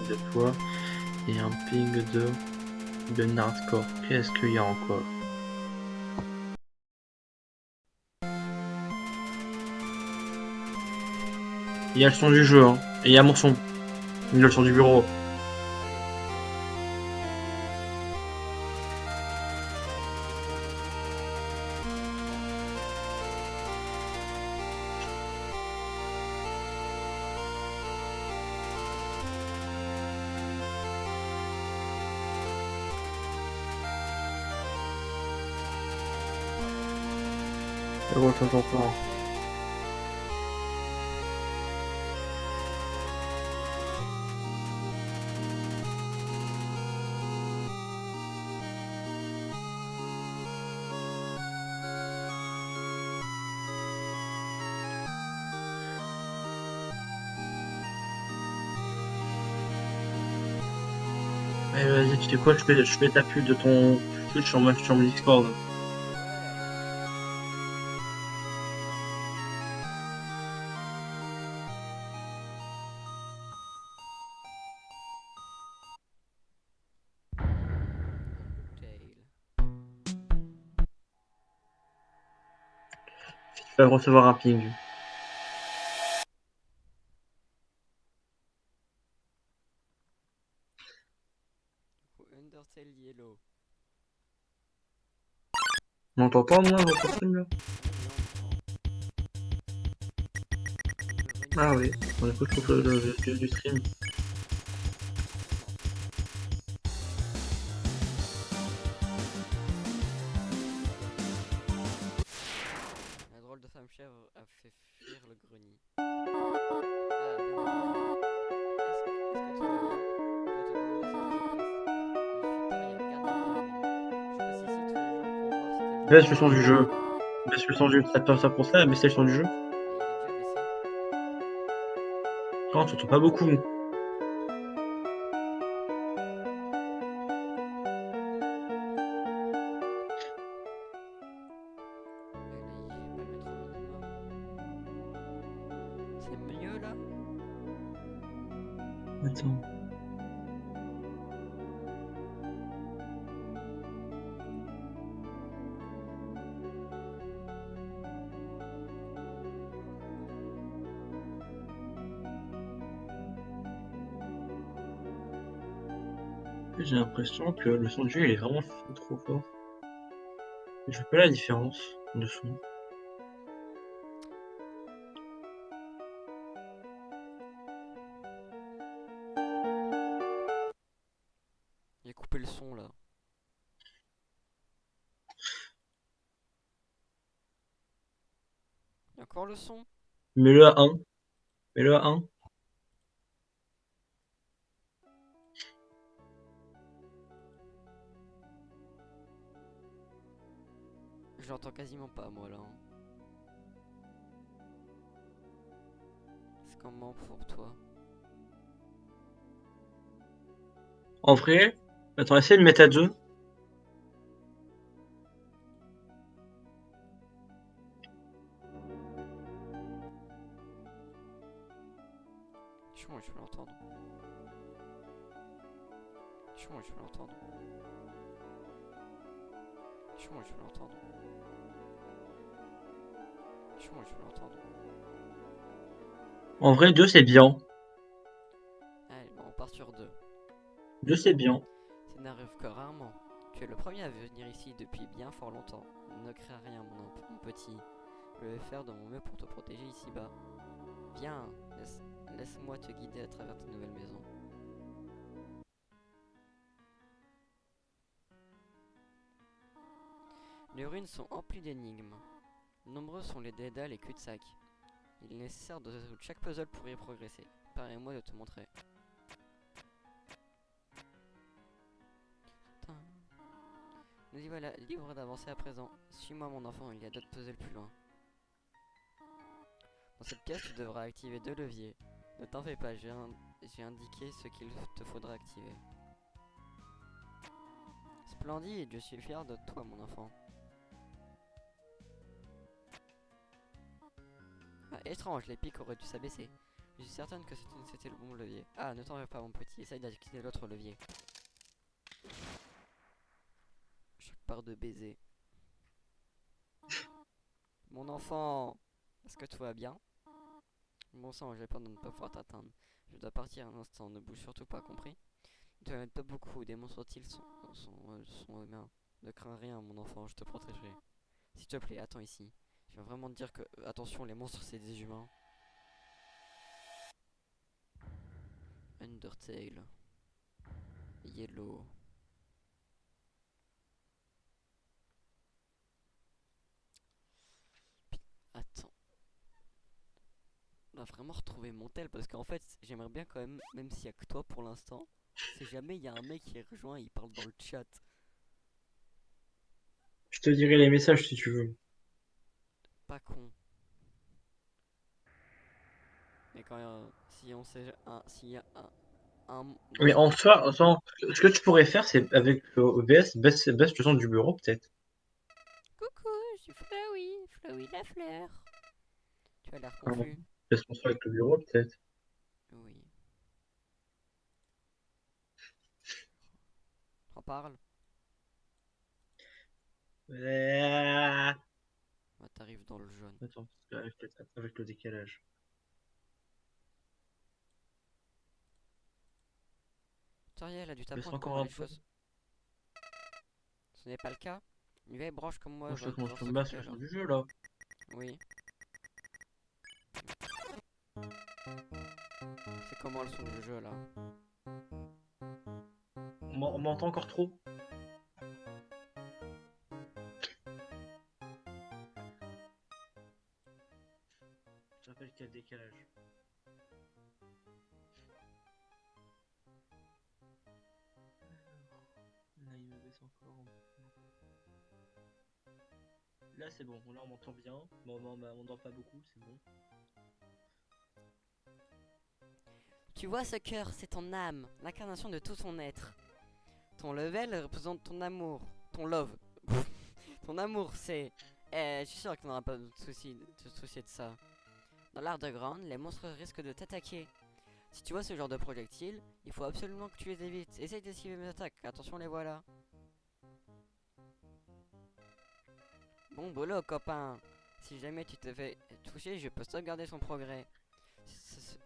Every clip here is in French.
de toi et un ping de Nardcore. Qu'est-ce qu'il y a encore? Il y a le son du jeu, hein. Et il y a mon son. Il y a le son du bureau. Et ouais, t'entends pas. Eh, vas-y, tu sais quoi, je fais ta pub de ton Twitch sur mon Discord. Tu vas recevoir un ping. Undertale Yellow. On m'entend pas, moi, votre stream, là? Ah oui. Bon, écoute, je coupe le du stream. La drôle de femme chèvre a fait fuir le grenier. Ah, bien entendu. Est-ce que tout va bien? Je dois te demander ce qui se passe. Je suis Tori, gardien de la ruine. Je passe ici tous les jours pour voir si quelqu'un Baisse le vit son du ici. jeu. Baisse le son du jeu. Ça te passe ça pour ça, baisse le son du jeu. Mais il est déjà baissé. Quand tu t'entends pas beaucoup. Et là, je vais pas le mettre au minimum. C'est mieux là? Attends. J'ai l'impression que le son du jeu il est vraiment trop fort. Je fais pas la différence de son. J'ai coupé le son là. Il y a encore le son? Mets-le à 1. Mets-le à 1. Je l'entends quasiment pas moi là, hein. C'est comment pour toi? En vrai, attends, essaye de mettre à 2. Je peux l'entendre. Je peux l'entendre. Je peux l'entendre. Je peux l'entendre. En vrai, 2 c'est bien. Allez, bon, on part sur 2. 2 c'est bien. Ça n'arrive que rarement. Tu es le premier à venir ici depuis bien fort longtemps. Ne crains rien, mon petit. Je vais faire de mon mieux pour te protéger ici-bas. Viens, laisse-moi te guider à travers ta nouvelle maison. Les ruines sont emplies d'énigmes. Nombreux sont les dédales et cul-de-sac. Il est nécessaire de résoudre chaque puzzle pour y progresser. Permets-moi de te montrer. Nous y voilà, libre d'avancer à présent. Suis-moi mon enfant, il y a d'autres puzzles plus loin. Dans cette pièce, tu devras activer 2 leviers. Ne t'en fais pas, j'ai indiqué ce qu'il te faudra activer. Splendide, je suis fier de toi mon enfant. Ah, étrange, les pics auraient dû s'abaisser. Je suis certaine que c'était le bon levier. Ah, ne t'en fais pas, mon petit. Essaye d'activer l'autre levier. Chaque part de baiser. Mon enfant, est-ce que tout va bien? Bon sang, j'ai peur de ne pas pouvoir t'atteindre. Je dois partir un instant, ne bouge surtout pas, compris? Ne te m'aide pas beaucoup, des monstres hostiles sont humains. Ne crains rien, mon enfant, je te protégerai. S'il te plaît, attends ici. Je viens vraiment te dire que, attention, les monstres c'est des humains. Undertale. Yellow. Attends. On va vraiment retrouver mon tel parce qu'en fait, j'aimerais bien quand même s'il y a que toi pour l'instant. Si jamais il y a un mec qui est rejoint, il parle dans le chat. Je te dirai les messages si tu veux. Pas con. Mais quand si on sait s'il y a un dans Mais une. en soi, attends, ce que tu pourrais faire, c'est avec OBS, baisse le son du bureau, peut-être. Coucou, je suis Flowey, Flowey la fleur. Tu as l'air Hein, confus. baisse le son avec le bureau, peut-être. Oui. On parle. Ah, Bah, t'arrives dans le jaune. attends, peut-être avec le décalage. Toriel a dû Baisse t'apprendre encore comment un les peu. choses. Ce n'est pas le cas. Une vieille branche comme moi Moi, je va te devoir montre basse s'occuper le son alors. du jeu, là. Oui. C'est comment le son du jeu là? On m'entend encore trop. Je rappelle qu'il y a le décalage. Là, il me baisse encore un peu. Là, c'est bon. Là, on m'entend bien. Bon, on m'entend pas beaucoup, c'est bon. Tu vois ce cœur, c'est ton âme, l'incarnation de tout ton être. Ton level représente ton amour, ton love. Ton amour, c'est. Je suis sûr que tu n'auras pas de souci de ça. Dans l'art de grande, les monstres risquent de t'attaquer. Si tu vois ce genre de projectiles, il faut absolument que tu les évites. Essaye d'esquiver mes attaques, attention les voilà. Bon boulot copain. Si jamais tu te fais toucher, je peux sauvegarder son progrès.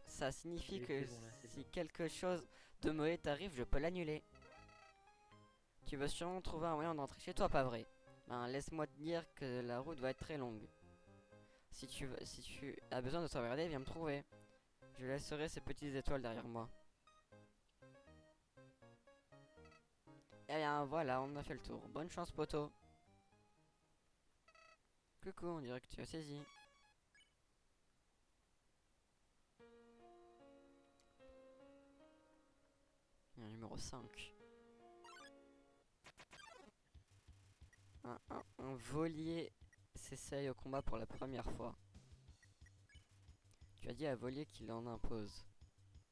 Ça signifie que Bon, là, c'est si bien. quelque chose de mauvais t'arrive, je peux l'annuler. Tu vas sûrement trouver un moyen d'entrer chez toi, pas vrai? Ben, laisse-moi te dire que la route va être très longue. Si tu as besoin de sauvegarder, viens me trouver. Je laisserai ces petites étoiles derrière moi. Et bien voilà, on a fait le tour. Bonne chance, poteau. Coucou, on dirait que tu as saisi. Il y a un numéro 5. Un volier s'essaye au combat pour la première fois. Tu as dit à Volier qu'il en impose.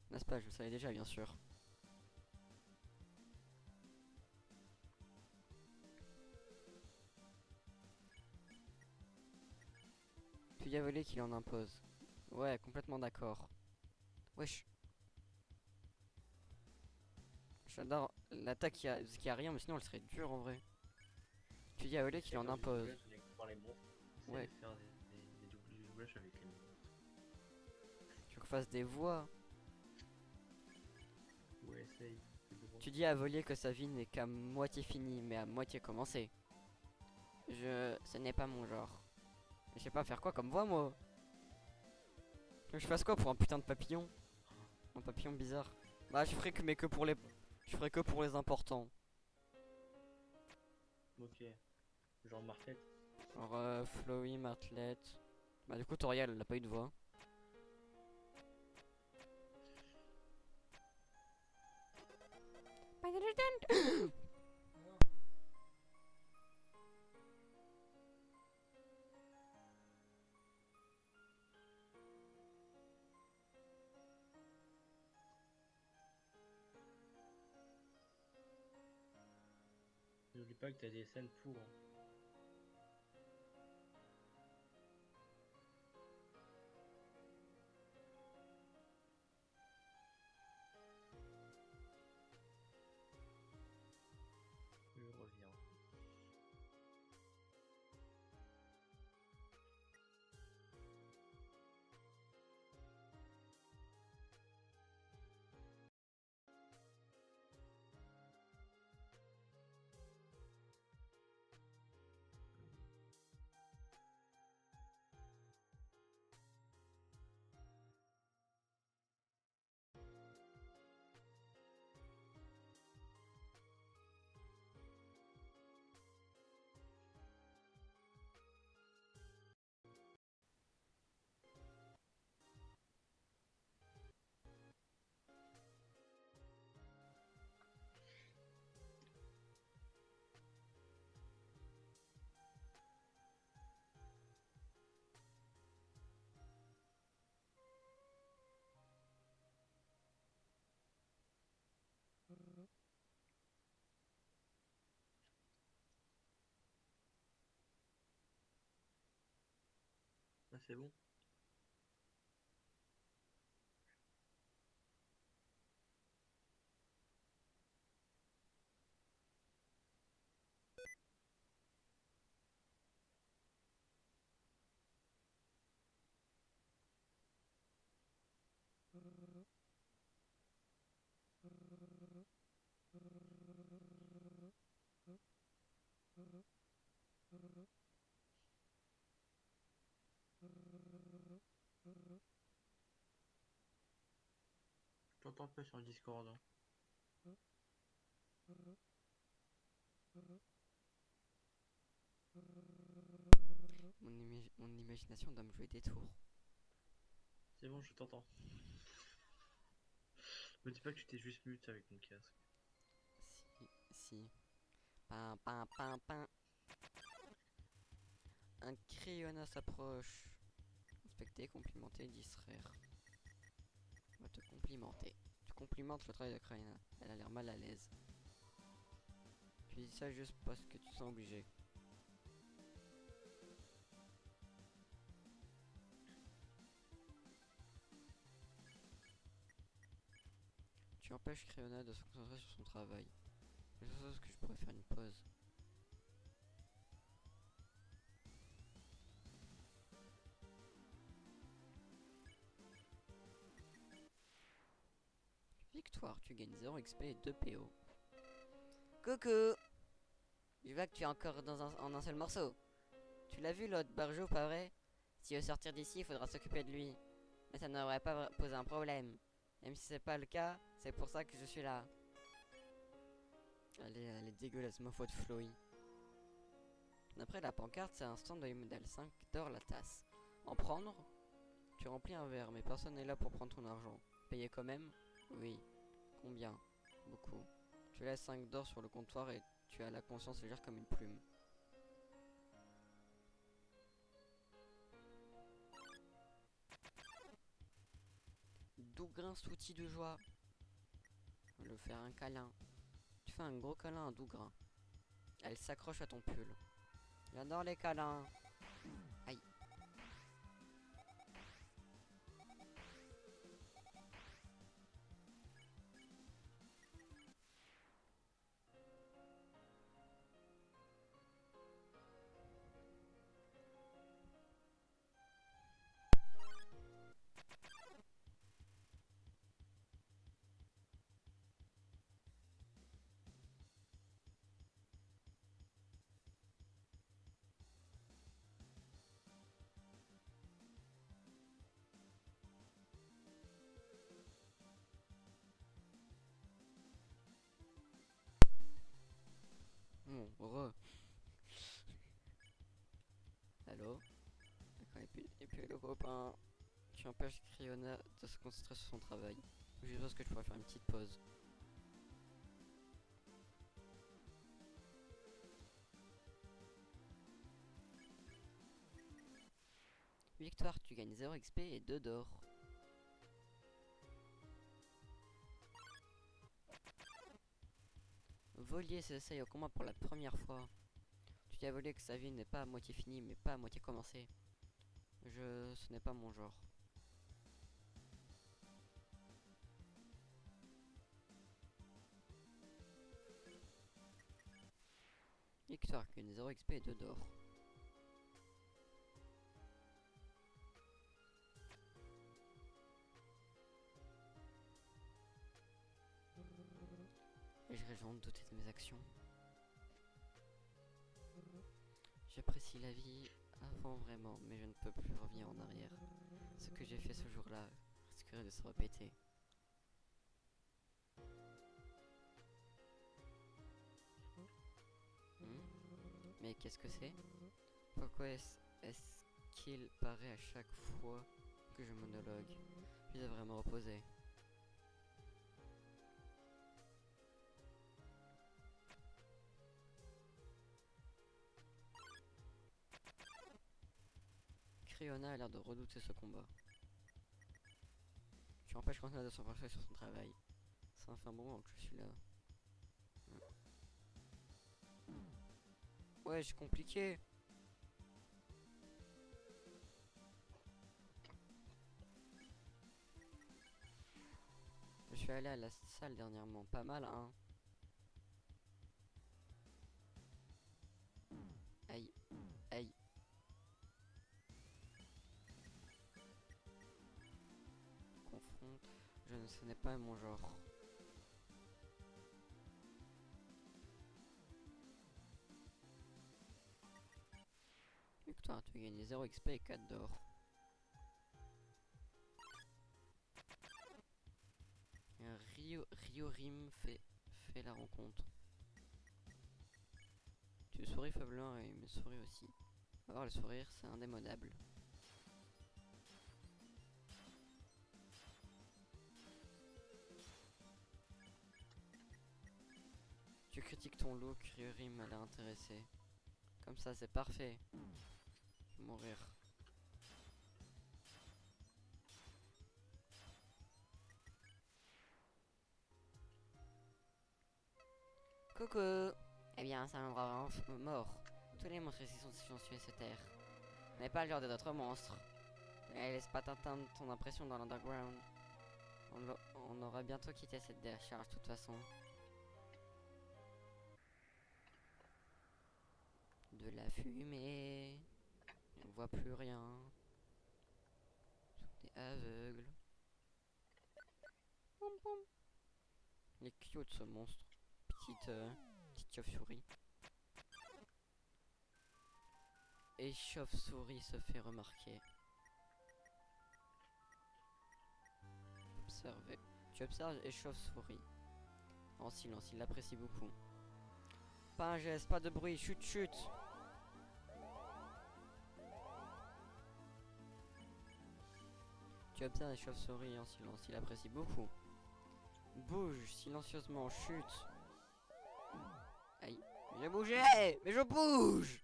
N'est-ce pas? Je le savais déjà, bien sûr. Tu dis à Volier qu'il en impose. Ouais, complètement d'accord. Wesh. J'adore l'attaque qui a rien, mais sinon elle serait dure en vrai. Tu dis à Volier qu'il Et en faire du impose. doublage par les monstres. Essaye Ouais, de faire du doublage avec les monstres. tu veux qu'on fasse des voix. Ouais, essaye. C'est drôle. Tu dis à Volier que sa vie n'est qu'à moitié finie, mais à moitié commencée. Ce n'est pas mon genre. Je sais pas faire quoi comme voix, moi. Tu veux que je fasse quoi pour un putain de papillon? Un papillon bizarre. Bah, je ferai que, mais que pour les. Je ferai que pour les importants. Ok. Genre Marquette. Alors, Flowey, Martlet. Bah, du coup, Toriel, elle a pas eu de voix. N'oublie pas que t'as des scènes pour. Hein. Ah, c'est bon. Je t'entends pas sur le Discord, hein. Mon imagination doit me jouer des tours. C'est bon, je t'entends. Me dis pas que tu t'es juste mute avec mon casque. Si. Pin, pin, pin, pin. Un crayonna s'approche. Inspecter, complimenter, distraire. On va te complimenter. Tu complimentes le travail de Crayonna. Elle a l'air mal à l'aise. Tu dis ça juste parce que tu te sens obligé. Tu empêches Crayonna de se concentrer sur son travail. Je pense que je pourrais faire une pause. Victoire, tu gagnes 0 XP et 2 PO. Coucou! Je vois que tu es encore en un seul morceau. Tu l'as vu l'autre barjot, pas vrai? S'il veut sortir d'ici, il faudra s'occuper de lui. Mais ça ne devrait pas poser un problème. Même si c'est pas le cas, c'est pour ça que je suis là. Elle est dégueulasse, ma faute Floy. D'après la pancarte, c'est un stand de modèle 5 d'or la tasse. En prendre? Tu remplis un verre, mais personne n'est là pour prendre ton argent. Payer quand même? Oui. Combien? Beaucoup. Tu laisses 5 d'or sur le comptoir et tu as la conscience légère comme une plume. Dougrin s'outil de joie. Le faire un câlin. Tu fais un gros câlin à Dougrin. Elle s'accroche à ton pull. J'adore les câlins. Aïe. Bon, Allô? D'accord, et puis le copain. Tu empêches Criona de se concentrer sur son travail. Je pense que je pourrais faire une petite pause. Victoire, tu gagnes 0 XP et 2 d'or. Volier s'essaye au combat pour la première fois. Tu dis à Volier que sa vie n'est pas à moitié finie, mais pas à moitié commencée. Ce n'est pas mon genre. Victoire, qui gagne 0 XP et 2 d'or. Et je région de douter de mes actions. J'apprécie la vie avant vraiment, mais je ne peux plus revenir en arrière. Ce que j'ai fait ce jour-là risquerait de se répéter. Mais qu'est-ce que c'est? Pourquoi est-ce qu'il paraît à chaque fois que je monologue? Je devrais me reposer. Criona a l'air de redouter ce combat. Tu empêches Quentin de se concentrer sur son travail. C'est enfin bon moment que je suis là. Ouais, c'est compliqué. suis allé à la salle dernièrement. Pas mal, hein. Aïe, aïe. Confronte. Ce n'est pas mon genre. Victoire, tu as gagné 0 XP et 4 d'or. Riorim fait la rencontre. Tu souris faiblement et il me sourit aussi. Avoir le sourire, c'est indémodable. Tu critiques ton look, Riorim m'a l'air intéressé. Comme ça, c'est parfait. Je vais mourir. Coucou. Eh bien, c'est un endroit mort. Tous les monstres ici sont silencieux et se terrent. On n'est pas le genre d'autres monstres. Et laisse pas t'atteindre ton impression dans l'underground. On aura bientôt quitté cette décharge de toute façon. De la fumée. On voit plus rien. Tout est aveugle. Poum, poum. Il est cute ce monstre. Petite chauve-souris. Et chauve-souris se fait remarquer. Observer. Tu observes et chauve-souris. En silence, il l'apprécie beaucoup. Pas un geste, pas de bruit, chut chut. Tu observes les chauves-souris en silence, il apprécie beaucoup. Bouge silencieusement, chute. Aïe, j'ai bougé, mais je bouge.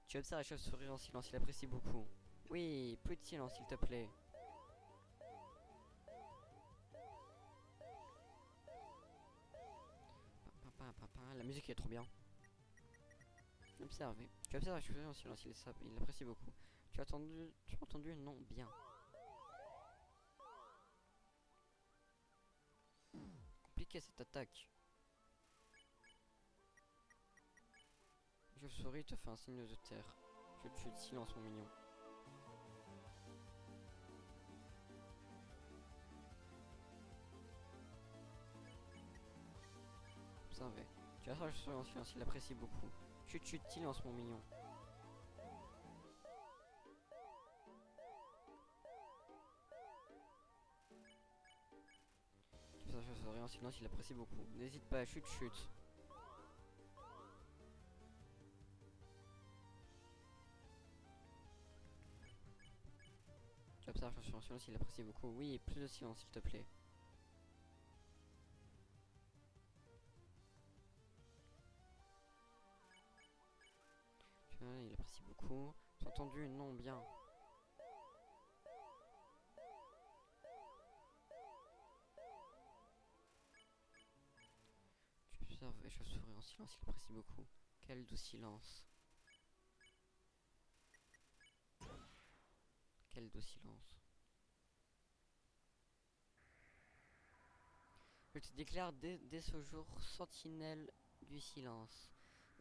Tu observes les chauves-souris en silence, il apprécie beaucoup. Oui, plus de silence s'il te plaît. La musique est trop bien. Observez. Tu observes les chauves-souris en silence, il apprécie beaucoup. Tu as entendu non bien. Compliqué cette attaque. Chauve-souris te fait un signe de terre. Je tue de silence mon mignon. Observez. Tu as chauve-souris en silence, il apprécie beaucoup. Chut chut, silence mon mignon. Tu as chauve-souris en silence, il apprécie beaucoup. N'hésite pas, chut chut. Tu observes chauve-souris en silence, il apprécie beaucoup. Oui, plus de silence s'il te plaît. Il apprécie beaucoup. Tu as entendu non bien. Tu observes les chauves-souris en silence, il apprécie beaucoup. Quel doux silence. Quel doux silence. Je te déclare dès ce jour sentinelle du silence.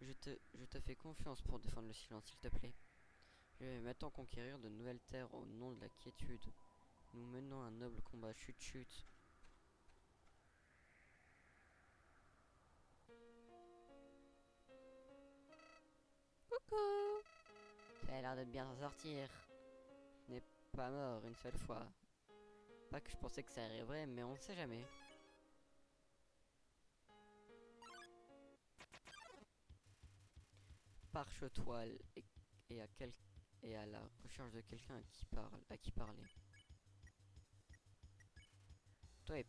Je te fais confiance pour défendre le silence, s'il te plaît. Je vais maintenant conquérir de nouvelles terres au nom de la quiétude. Nous menons un noble combat, chut chut. Coucou. Ça a l'air de bien s'en sortir. Tu n'es pas mort une seule fois. Pas que je pensais que ça arriverait, mais on ne sait jamais. Parche-toile et à la recherche de quelqu'un à qui parler. Toi et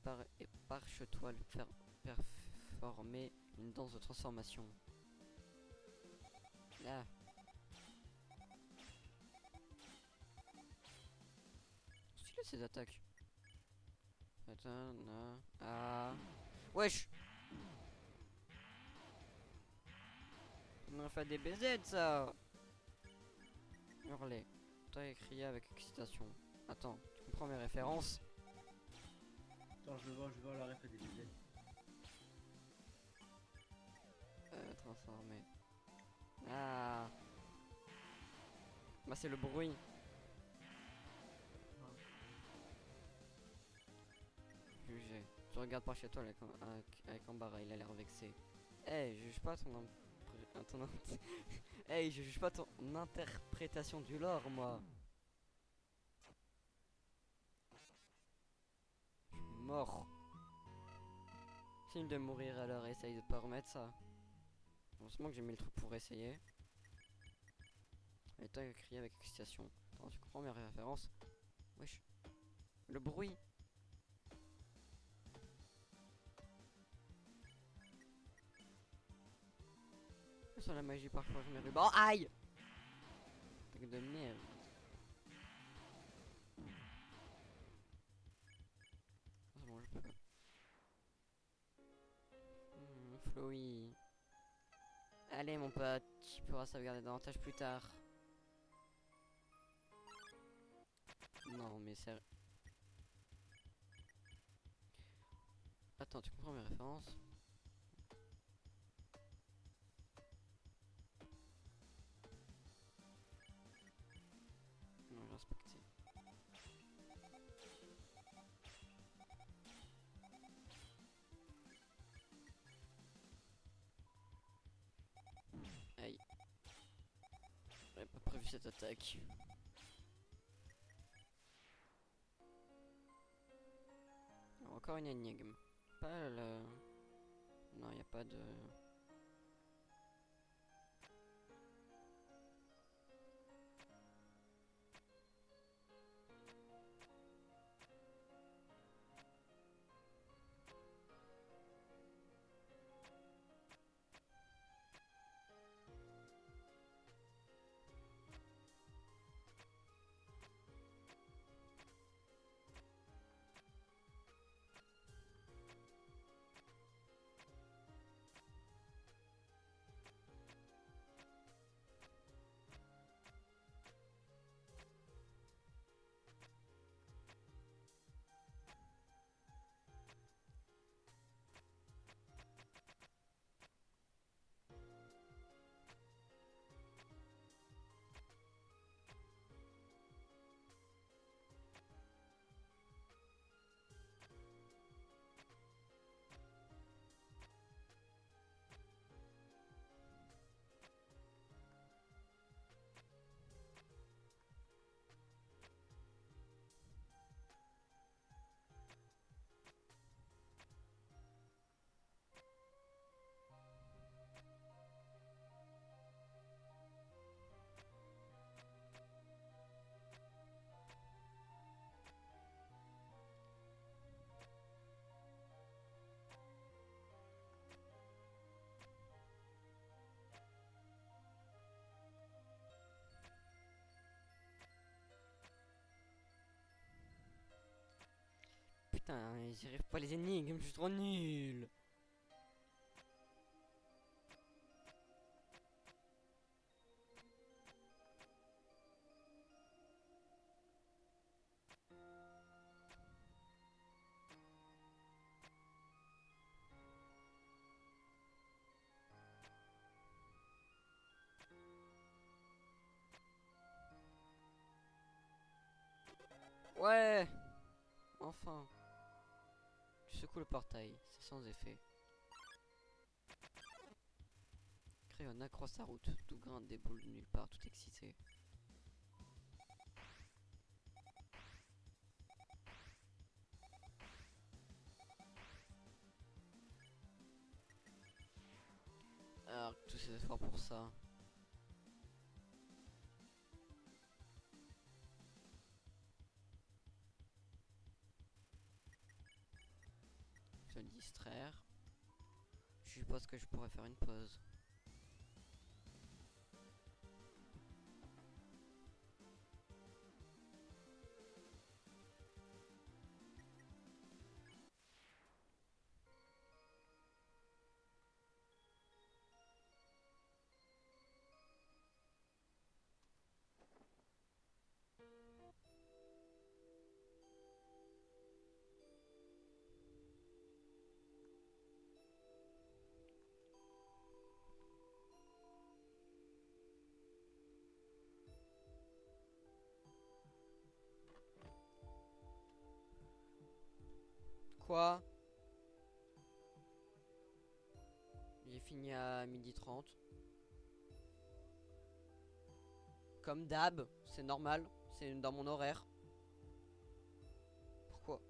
Parche-toile performer une danse de transformation. Là. Stylé ces attaques. Attends, non. Ah. Wesh. On a fait des BZ ça. Hurler. Toi et crier avec excitation. Attends, tu comprends mes références? Attends, je vais voir la ref à débuter. Transformer. Ah. Bah c'est le bruit. Jugé. Tu regardes par chez toi avec Ambara, il a l'air vexé. Hey, je juge pas hey, je juge pas ton interprétation du lore, moi. Je suis mort. Signe de mourir alors, essaye de pas remettre ça. Heureusement que j'ai mis le truc pour essayer. Et toi, crier avec excitation. Attends, tu comprends mes références? Wesh. Le bruit. Sur la magie parfois je mes rubans. Aïe! Truc de merde. C'est bon, je peux. Flowy. Allez mon pote, tu pourras sauvegarder davantage plus tard. Non mais c'est... Attends, tu comprends mes références? Non, j'ai respecté. Aïe. J'avais pas prévu cette attaque. Encore une énigme. Pas le... Non, y a pas de... Putain, j'y arrive pas les énigmes, je suis trop nul. Ouais. Enfin. Tu secoues le portail, c'est sans effet. Crayon accroît sa route, tout grimpe des boules de nulle part, tout excité. Alors, tous ces efforts pour ça. Se distraire. Je suppose que je pourrais faire une pause. Quoi? J'ai fini à 12h30. Comme d'hab, c'est normal, c'est dans mon horaire. Pourquoi?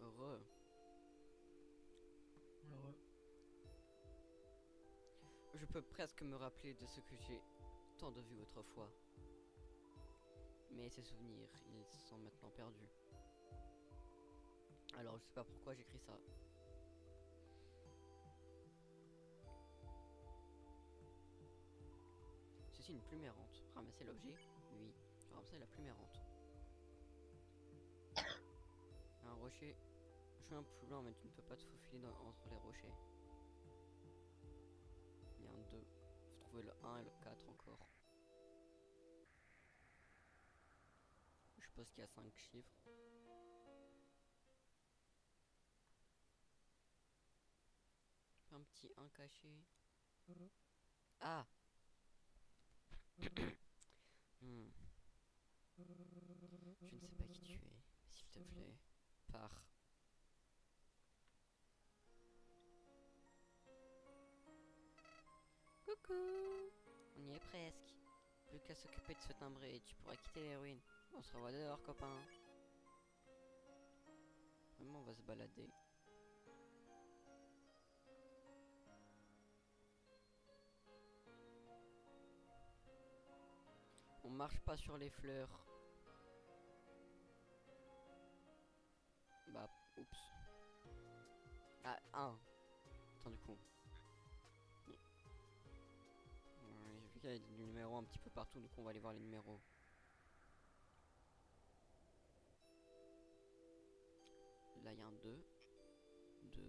Heureux. Alors, Je peux presque me rappeler de ce que j'ai tant de vu autrefois. Mais ces souvenirs, ils sont maintenant perdus. Alors je sais pas pourquoi j'écris ça. Ceci une plume errante. Ramasser l'objet? Oui. Je ramasser la plume errante. Un rocher. Je suis un peu lent mais tu ne peux pas te faufiler entre les rochers. Il y a un 2. Faut trouver le 1 et le 4 encore. Je suppose qu'il y a 5 chiffres. Un petit 1 caché. Ah. Hmm. Je ne sais pas qui tu es. S'il te plaît. Pars. Coucou. On y est presque. Plus qu'à s'occuper de ce timbré et tu pourras quitter les ruines. On se revoit dehors, copain. Vraiment, on va se balader. On marche pas sur les fleurs. Bah, oups. Ah, 1. Attends, du coup. J'ai vu qu'il y avait des numéros un petit peu partout, donc on va aller voir les numéros. Là, il y a un 2. 2.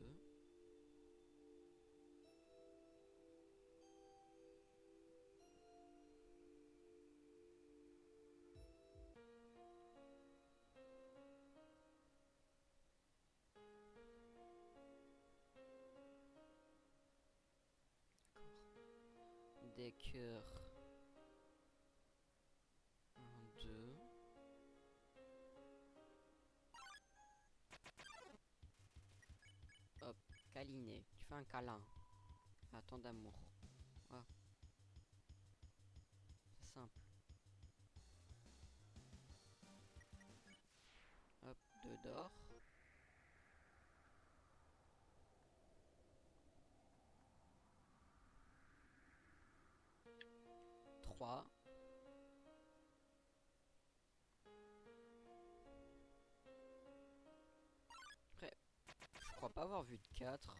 Des cœurs. Un 2. Hop, câliné. Tu fais un câlin. Ah, tant d'amour. Ah, c'est simple. Hop, 2 d'or. 3. Après, je crois pas avoir vu de 4.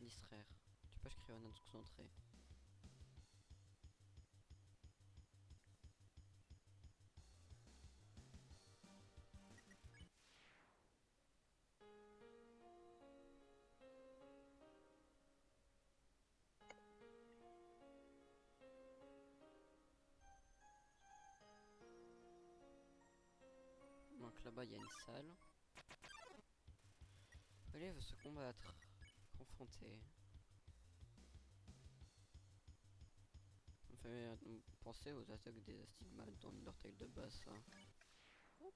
Distraire. Tu peux écrire un autre concentré. Donc là-bas, il y a une salle. Relais veut se combattre. Confronter. Ça me fait penser aux attaques des astigmates dans Undertale de base, ça. Hop.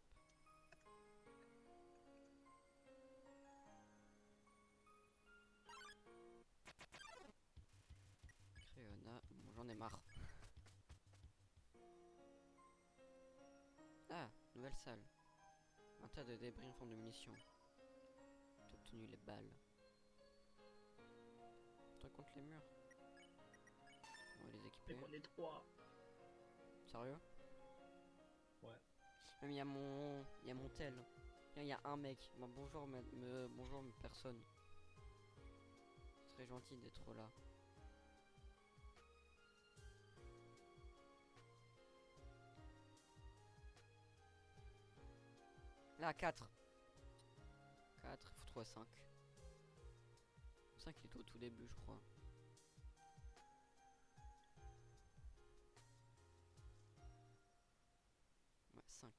Créona. Bon, j'en ai marre. Ah, nouvelle salle. Un tas de débris en forme de munitions. J'ai obtenu les balles. Toi contre les murs. On va les Mais équiper. qu'on est trois. Sérieux? Ouais. Même il y a mon tel. Tiens, il y a un mec. Bah, bonjour, bonjour personne. C'est très gentil d'être là. Là, 4. 4, il faut trouver 5. 5 il est au tout début, je crois. Ouais, 5.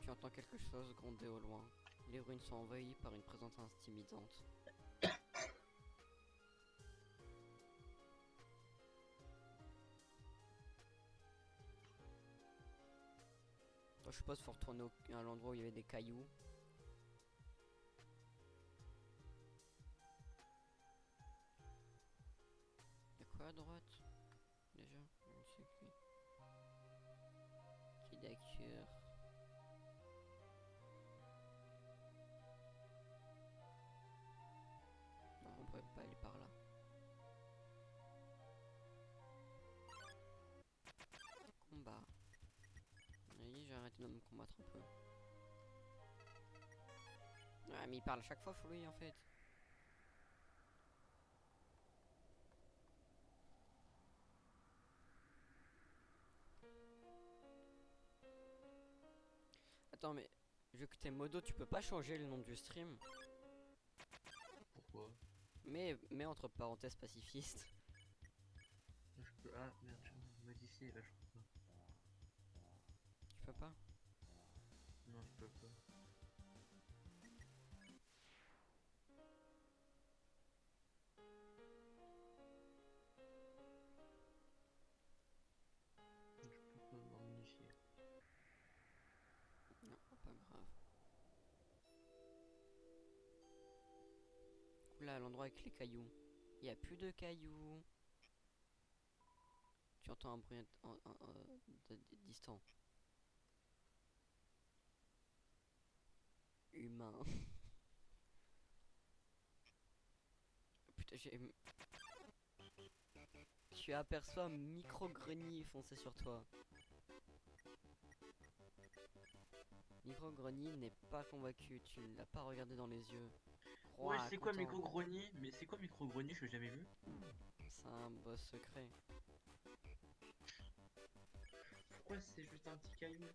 Tu entends quelque chose gronder au loin. Les ruines sont envahies par une présence intimidante. Je suppose qu'il faut retourner à l'endroit où il y avait des cailloux. Y'a quoi à droite? Déjà? Je sais qui. Qui d'accord. Non, on pourrait pas aller par là. Combat. Oui, j'ai arrêté de me combattre un peu. Ouais, mais il parle à chaque fois, faut lui en fait. Attends, mais vu que t'es modo, tu peux pas changer le nom du stream. Pourquoi? Mais entre parenthèses pacifiste. Je peux. Ah merde, je vais modifier là, je crois pas. Tu peux pas? Non, je peux pas. Je peux pas modifier. Non, pas grave. Là, à l'endroit avec les cailloux. Il y a plus de cailloux. Tu entends un bruit distant. Humain. Putain, j'ai... Tu aperçois un micro-grenier foncer sur toi. Micro-grenier n'est pas convaincu. Tu ne l'as pas regardé dans les yeux. Ouais, Crois, c'est quoi content. micro-grenier? Mais c'est quoi micro-grenier? Je l'ai jamais vu. C'est un boss secret. Pourquoi c'est juste un petit caillou?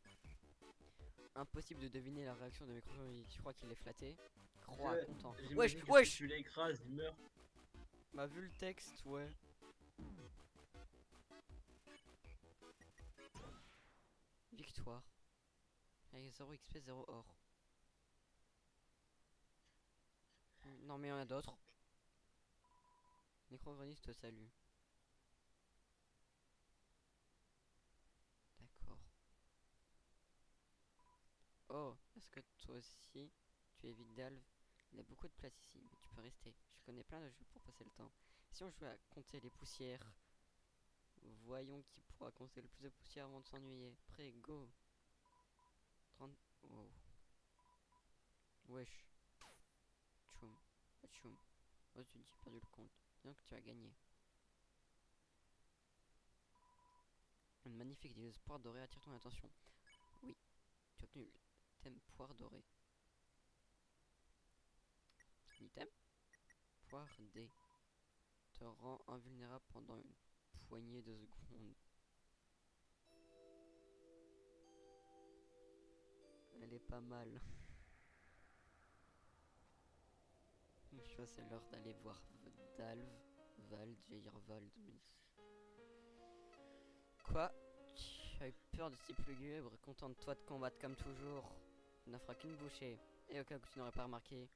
Impossible de deviner la réaction de micro-grenier. Tu crois qu'il est flatté? Crois, content. J'imagine Wesh, que si wesh! tu l'écrases, il meurt. M'a vu le texte, ouais. Victoire. Avec 0 XP, 0 or. Non mais il y en a d'autres. Micro-grenier te salue. D'accord. Oh, est-ce que toi aussi, tu évites d'Alve? Il y a beaucoup de place ici, mais tu peux rester. Je connais plein de jeux pour passer le temps. Si on jouait à compter les poussières, voyons qui pourra compter le plus de poussières avant de s'ennuyer. Prêt, go. 30... Oh. Wesh. Tchoum. Tchoum. Oh, tu dis, j'ai perdu le compte. Dis donc tu as gagné. Une magnifique dileuse poire dorée attire ton attention. Oui, tu as obtenu le thème poire dorée. Item? Poire D. Te rend invulnérable pendant une poignée de secondes. Elle est pas mal. Je vois, c'est l'heure d'aller voir Dalv. Vald, j'allais dire Vald. Mais... Quoi? Tu as eu peur de ces plus lugubre, content de toi de combattre comme toujours. Tu n'en feras qu'une bouchée. Et au cas où tu n'aurais pas remarqué,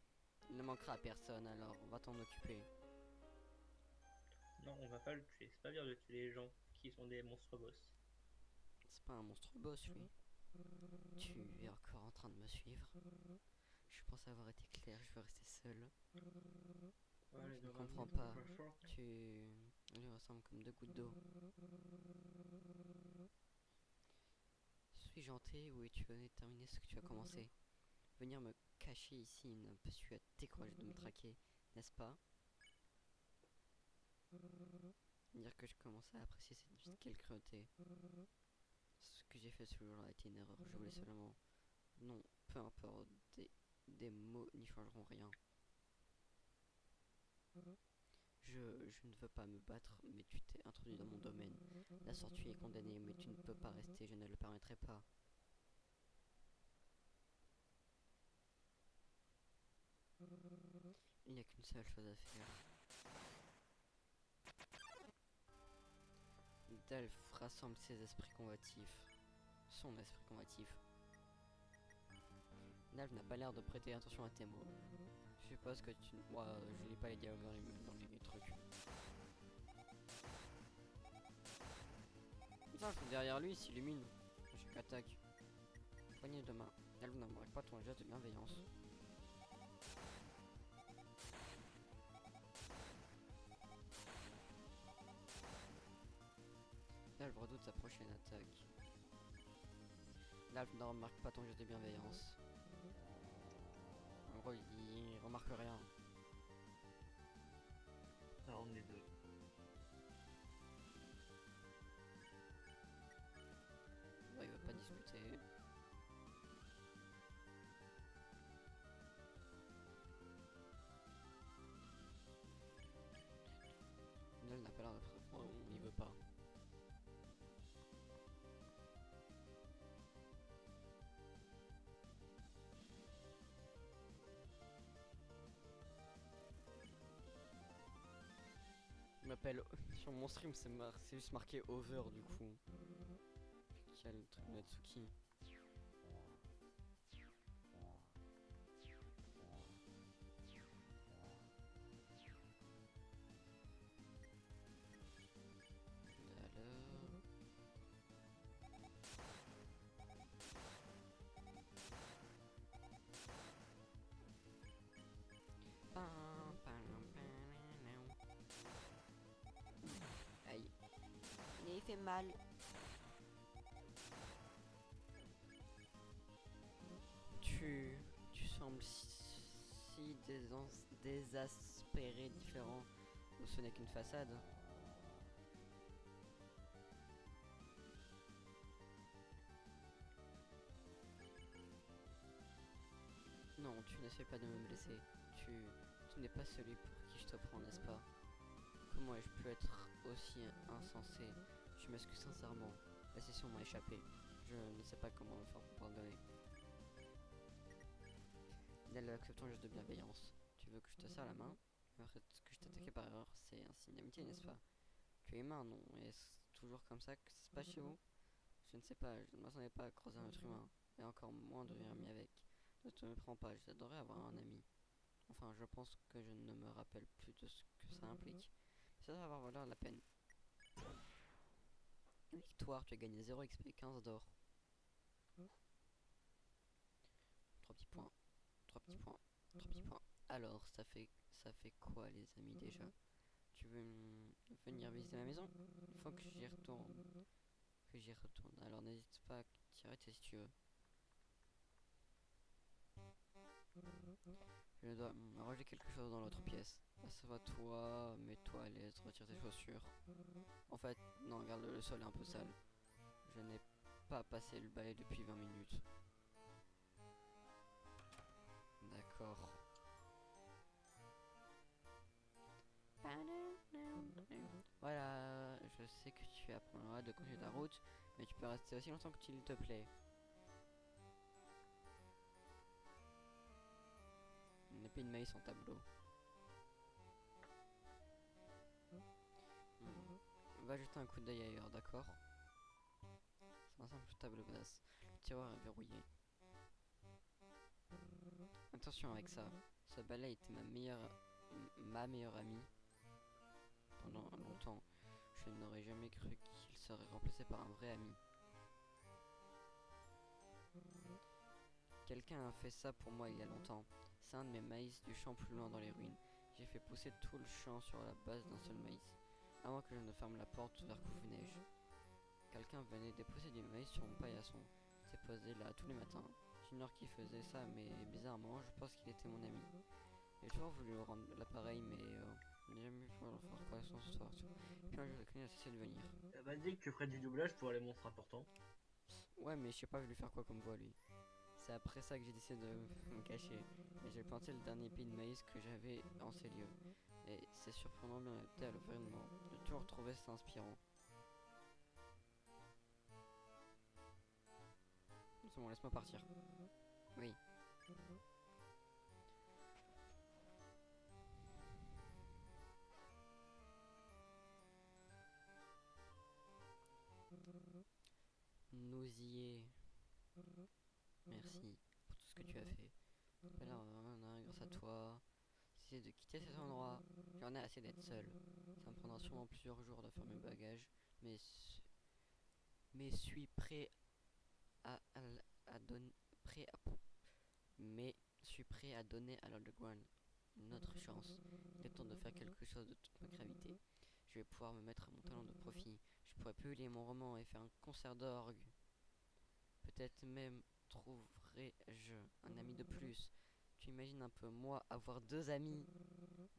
il ne manquera à personne, alors on va t'en occuper. Non, on va pas le tuer. C'est pas bien de tuer les gens qui sont des monstres boss. C'est pas un monstre boss, lui. Tu es encore en train de me suivre. Je pense avoir été clair, je veux rester seul. Ouais, Je ne dans la comprends maison, pas. on va fort. Tu lui ressembles comme deux gouttes d'eau. Suis gentil, oui, tu venais de terminer ce que tu as commencé. Venir me cacher ici n'a pas su à décourager de me traquer, n'est-ce pas? Dire que je commençais à apprécier cette vie de quelle cruauté. Ce que j'ai fait ce jour-là a été une erreur. Je voulais seulement... Non, peu importe. Des mots n'y changeront rien. Je ne veux pas me battre, mais tu t'es introduit dans mon domaine. La sortie est condamnée, mais tu ne peux pas rester, je ne le permettrai pas. Il n'y a qu'une seule chose à faire. Delph rassemble ses esprits combatifs. Son esprit combatif. Delph n'a pas l'air de prêter attention à tes mots. Je suppose que tu... Moi, je lis pas les dialogues dans les trucs. Putain, derrière lui, il s'illumine. Je attaque. Poignée de main. Delph n'embarque pas ton geste de bienveillance. Delph redoute sa prochaine attaque. Delph ne remarque pas ton geste de bienveillance. En gros, il remarque rien. Alors on est deux. Ouais, il veut pas discuter. Delph n'a pas l'air de... Oh, il veut pas. Il m'appelle sur mon stream, c'est juste marqué over du coup. Il y a le truc de Natsuki. Alors... Aïe. Il fait mal. Tu sembles si désaspéré, différent, ou ce n'est qu'une façade. Non, tu n'essaies pas de me blesser. Tu n'es pas celui pour qui je te prends, n'est-ce pas? Comment ai-je pu être aussi insensé? Je m'excuse sincèrement. La session m'a échappé. Je ne sais pas comment le faire pour pardonner. Nel accepte ton geste de bienveillance. Tu veux que je te serre la main? Que je t'attaquais par erreur, c'est un signe d'amitié, n'est-ce pas? Tu es humain, non? Est-ce toujours comme ça que ça se passe chez vous? Je ne sais pas, je ne m'attendais pas à croiser un être humain, et encore moins de devenir ami avec. Ne te méprends pas, j'adorerais avoir un ami. Enfin, je pense que je ne me rappelle plus de ce que ça implique. Ça doit avoir valeur la peine. Victoire, tu as gagné 0 XP, 15 d'or. 3 petits points, 3 petits points, 3 petits points. Alors, ça fait quoi les amis déjà? Tu veux venir visiter ma maison? Il faut que j'y retourne. Alors n'hésite pas à t'y arrêter si tu veux. Je dois ranger quelque chose dans l'autre pièce. Assois-toi, mets-toi à l'aise, retire tes chaussures. En fait, non, regarde, le sol est un peu sale. Je n'ai pas passé le balai depuis 20 minutes. D'accord. Voilà, je sais que tu apprendras de continuer ta route, mais tu peux rester aussi longtemps que tu te plaît. Une épée de maïs en tableau. Va jeter un coup d'œil ailleurs, d'accord? C'est un simple table basse. Le tiroir est verrouillé. Attention avec ça. Ce balai était ma meilleure amie. Pendant longtemps, je n'aurais jamais cru qu'il serait remplacé par un vrai ami. Quelqu'un a fait ça pour moi il y a longtemps. C'est un de mes maïs du champ plus loin dans les ruines. J'ai fait pousser tout le champ sur la base d'un seul maïs. Avant que je ne ferme la porte vers Couve-Neige. Quelqu'un venait déposer du maïs sur mon paillasson. C'est posé là tous les matins. J'ignore qui faisait ça, mais bizarrement, je pense qu'il était mon ami. J'ai toujours voulu rendre l'appareil, mais Déjà mieux pour leur faire connaissance ce soir. Puis un jour, la connue a cessé de venir. Elle m'a dit que tu ferais du doublage pour les monstres importants. Ouais, mais je sais pas, je vais lui faire quoi comme voix, lui. C'est après ça que j'ai décidé de me cacher. Et j'ai planté le dernier pied de maïs que j'avais en ces lieux. Et c'est surprenant bien adapté à l'environnement. J'ai toujours trouvé ça inspirant. C'est bon, laisse-moi partir. Oui. Nausier. Merci pour tout ce que tu as fait. Alors, grâce à toi, c'est de quitter cet endroit. J'en ai assez d'être seul. Ça me prendra sûrement plusieurs jours de faire mes bagages, mais suis prêt à donner prêt à mais suis prêt à donner à l'Underground une autre chance. Il est temps de faire quelque chose de toute ma gravité. Je vais pouvoir me mettre à mon talent de profit. Je pourrais publier mon roman et faire un concert d'orgue. Peut-être même trouverai-je un ami de plus. Tu imagines un peu, moi, avoir 2 amis.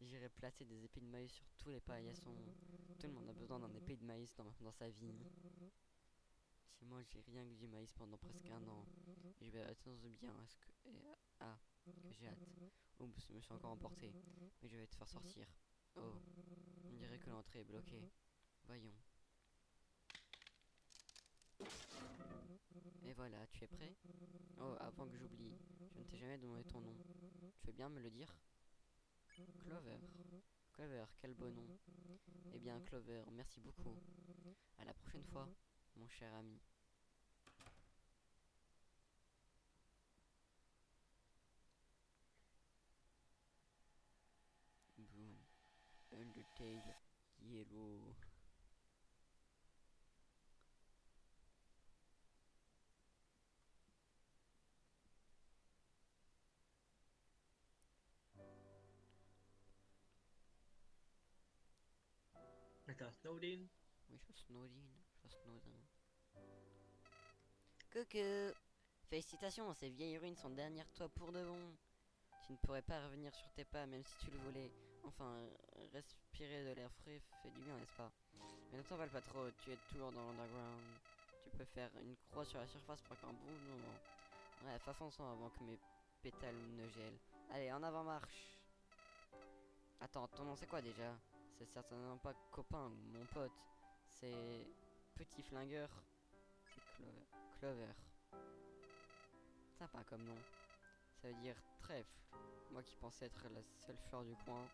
J'irai placer des épées de maïs sur tous les paillassons. Tout le monde a besoin d'un épée de maïs dans sa vie. Si moi j'ai rien que du maïs pendant presque un an. Et je vais attendre bien à ce que. Que j'ai hâte. Oups, je me suis encore emporté. Mais je vais te faire sortir. Oh, on dirait que l'entrée est bloquée. Voyons. Et voilà, tu es prêt? Oh, avant que j'oublie, je ne t'ai jamais demandé ton nom. Tu veux bien me le dire? Clover. Clover, quel beau nom. Eh bien, Clover, merci beaucoup. À la prochaine fois, mon cher ami. Boom. Undertale. Yellow. Attends, Snowdin. Oui, je suis Snowdin. Je suis Snowdin. Coucou. Félicitations, ces vieilles ruines sont derrière toi pour de bon. Tu ne pourrais pas revenir sur tes pas même si tu le voulais. Enfin, respirer de l'air frais fait du bien, n'est-ce pas? Mais ne t'envole pas trop, tu es toujours dans l'underground. Tu peux faire une croix sur la surface pour qu'un bon moment. Bref, avançons avant que mes pétales ne gèlent. Allez, en avant marche. Attends, ton nom c'est quoi déjà? C'est certainement pas copain ou mon pote. C'est petit flingueur. C'est Clover. Clover. Sympa comme nom. Ça veut dire trèfle. Moi qui pensais être la seule fleur du coin.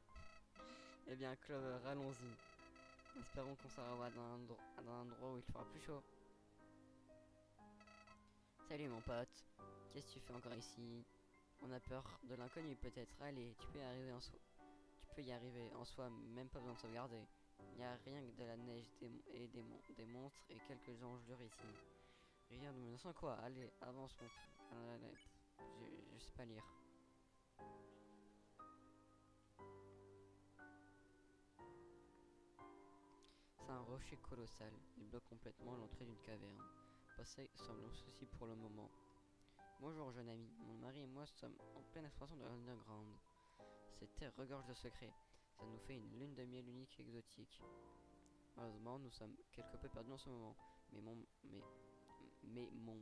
Eh bien, Clover, allons-y. Espérons qu'on s'arrêtera dans un endroit où il fera plus chaud. Salut mon pote. Qu'est-ce que tu fais encore ici? On a peur de l'inconnu peut-être. Allez, tu peux y arriver en soi. Tu peux y arriver en soi, même pas besoin de sauvegarder. Il n'y a rien que de la neige et des monstres et quelques engelures ici. Rien de menaçant quoi. Allez, avance mon... Allez, je sais pas lire. C'est un rocher colossal. Il bloque complètement l'entrée d'une caverne. Passer semble un souci pour le moment. Bonjour jeune ami, mon mari et moi sommes en pleine exploration de l'underground. Cette terre regorge de secrets. Ça nous fait une lune de miel unique et exotique. Malheureusement, nous sommes quelque peu perdus en ce moment. Mais mon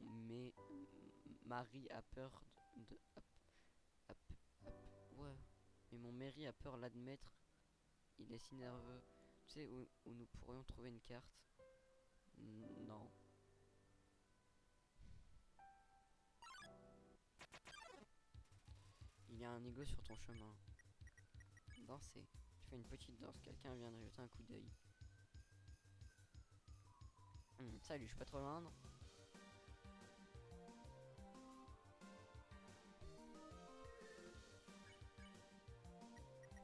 mari a peur ouais. Mais mon mari a peur l'admettre. Il est si nerveux. Tu sais où nous pourrions trouver une carte? Non. Il y a un igloo sur ton chemin. Danser. Tu fais une petite danse. Quelqu'un vient de jeter un coup d'œil. Salut, je peux te rejoindre?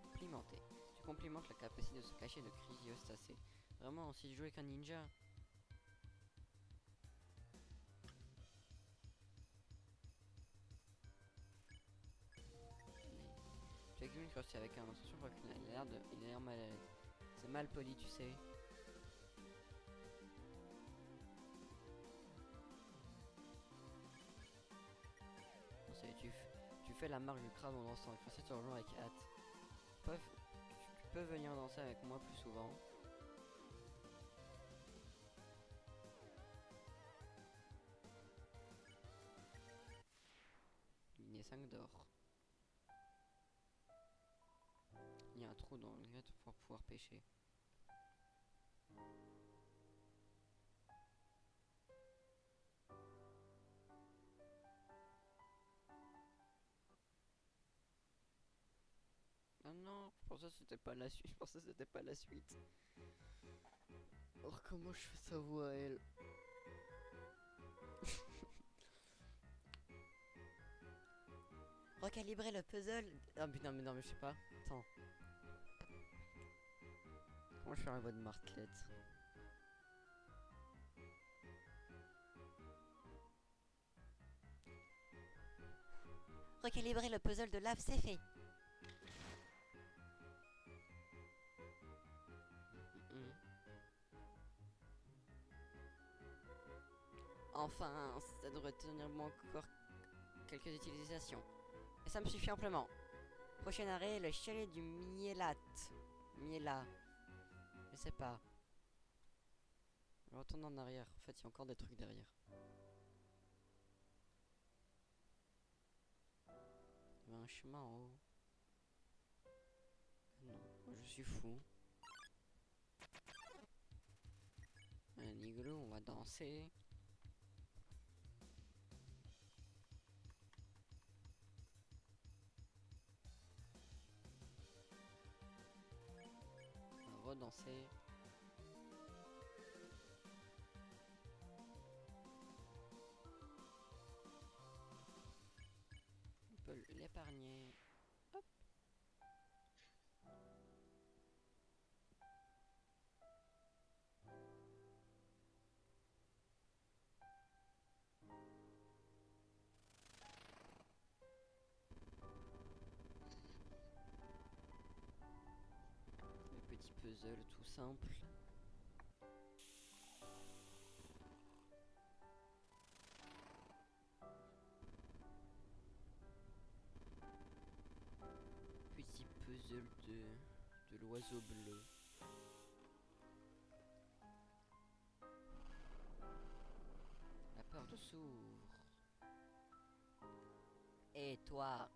Complimenté. Tu complimentes la capacité de se cacher de Crysiostacé. Vraiment aussi jouer qu'un ninja? Tu examines Krusty avec un attention pour qu'il a l'air mal à l'aise. C'est mal poli, tu sais. Tu fais la marque du crabe en dansant. Krusty te rejoint avec hâte. Paf, peux venir danser avec moi plus souvent. Il y a 5 d'or. Il y a un trou dans le net pour pouvoir pêcher. Ah non, je pensais que c'était pas la suite. Je pensais que c'était pas la suite. Or comment je fais sa voix à elle? Recalibrer le puzzle. Ah putain, mais non, mais je sais pas. Attends. Comment je fais la voix de Martlette? Recalibrer le puzzle de lave, c'est fait. Enfin, ça devrait tenir bon encore quelques utilisations. Et ça me suffit amplement. Prochain arrêt, le chalet du Mielat. Miela. Je sais pas. Je retourne en arrière. En fait, il y a encore des trucs derrière. Il y avait un chemin en haut. Non, moi je suis fou. Un igloo, on va danser. On va redanser. On peut l'épargner. Hop. Le petit puzzle tout simple. Petit puzzle de l'oiseau bleu. La porte s'ouvre. Et toi,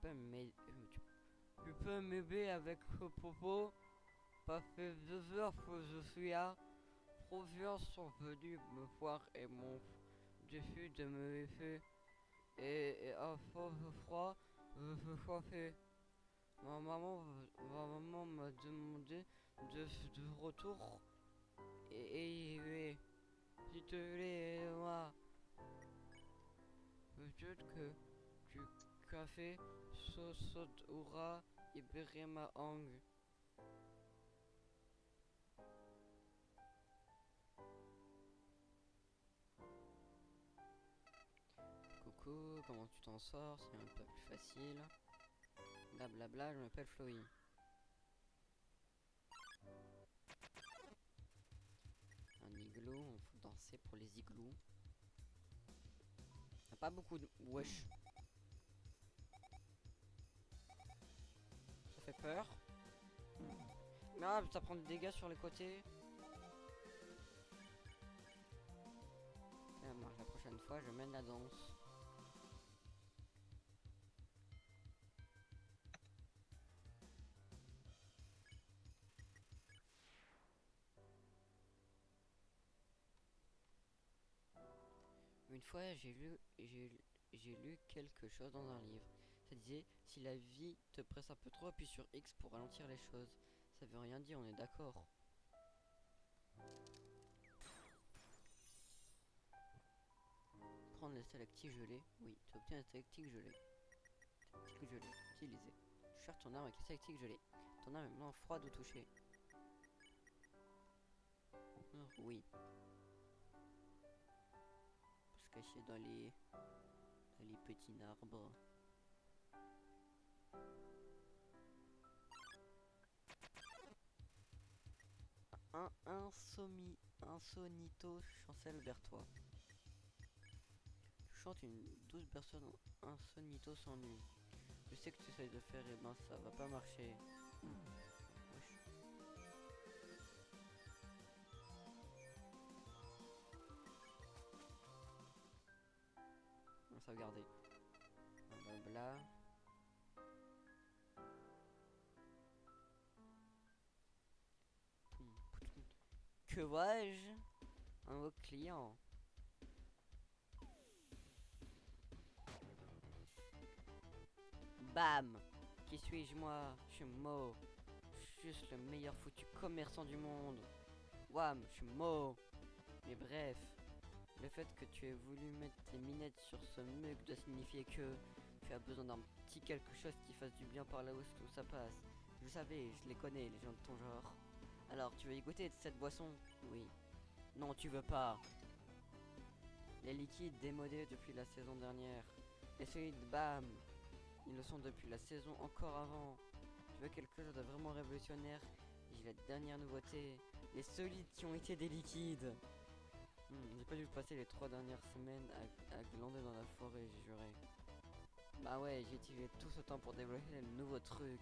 tu peux m'aider avec ce propos? Ça fait 2 heures que je suis là. Plusieurs sont venus me voir et m'ont déçu de me laisser. Et à force de froid, je suis coiffé. Ma maman m'a demandé de retour. Et s'il te plaît, aide-moi. Peut-être que du café aura libéré ma langue. Coucou, comment tu t'en sors? C'est un peu plus facile. Blablabla, je m'appelle Floy. Un igloo, on faut danser pour les igloos. Y a pas beaucoup de... Wesh. Ça fait peur. Ah, ça prend des dégâts sur les côtés. La prochaine fois, je mène la danse. Une fois, j'ai lu quelque chose dans un livre. Ça disait, si la vie te presse un peu trop, appuie sur X pour ralentir les choses. Ça veut rien dire, on est d'accord. Prendre les stalactites gelées. Oui, tu obtiens un stalactite gelé. Stalactite gelé. Utilisé. Tu charges ton arme avec les stalactites gelées. Ton arme est maintenant froide au toucher. Oui. Pour se cacher dans les petits arbres. Un sonito chancelle vers toi. Tu chantes une douce personne insonito s'ennuie. Je sais que tu essayes de faire, et ben ça va pas marcher. Sauvegarder. Blabla. Que vois-je? Un nouveau client. Bam! Qui suis-je moi? Je suis Mo. Je suis juste le meilleur foutu commerçant du monde. Wam, je suis Mo. Mais bref, le fait que tu aies voulu mettre tes minettes sur ce mug doit signifier que tu as besoin d'un petit quelque chose qui fasse du bien par là où tout ça passe. Je savais, je les connais, les gens de ton genre. Alors, tu veux y goûter de cette boisson? Oui. Non, tu veux pas. Les liquides démodés depuis la saison dernière. Les solides, bam. Ils le sont depuis la saison encore avant. Tu veux quelque chose de vraiment révolutionnaire? J'ai la dernière nouveauté. Les solides qui ont été des liquides. J'ai pas dû passer les 3 dernières semaines à glander dans la forêt, j'ai juré. Bah ouais, j'ai utilisé tout ce temps pour développer le nouveau truc.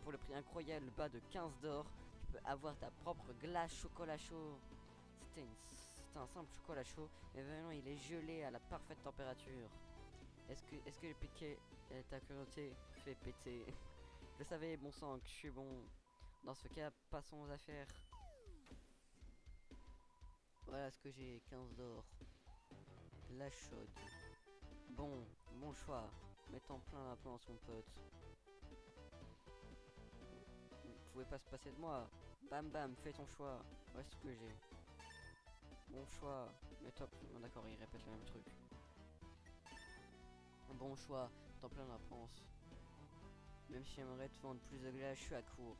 Pour le prix incroyable bas de 15 d'or, tu peux avoir ta propre glace chocolat chaud. C'était un simple chocolat chaud, mais maintenant il est gelé à la parfaite température. Est-ce que le piqué ta curiosité fait péter? Je savais, bon sang, que je suis bon. Dans ce cas, passons aux affaires. Voilà ce que j'ai, 15 d'or. La chaude. Bon choix. Mettant plein la plan son pote. Vous pouvez pas se passer de moi. Bam bam, fais ton choix. Ouais, ce que j'ai. Bon choix. Mais top. Non, d'accord, il répète le même truc. Bon choix. T'en plein la pense. Même si j'aimerais te vendre plus de glace, je suis à court.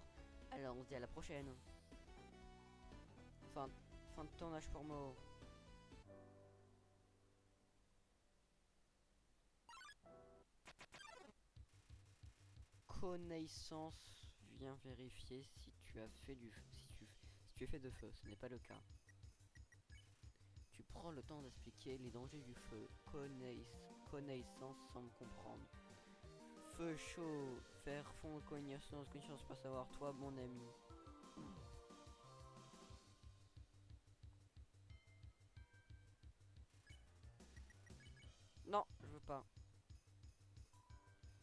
Alors on se dit à la prochaine. Fin de tournage pour Mo. Connaissance, viens vérifier si tu as fait si tu es fait de feu. Ce n'est pas le cas. Tu prends le temps d'expliquer les dangers du feu. Connaissance semble comprendre. Feu chaud, faire fond, connaissance, pas savoir, toi mon ami. Non, je veux pas.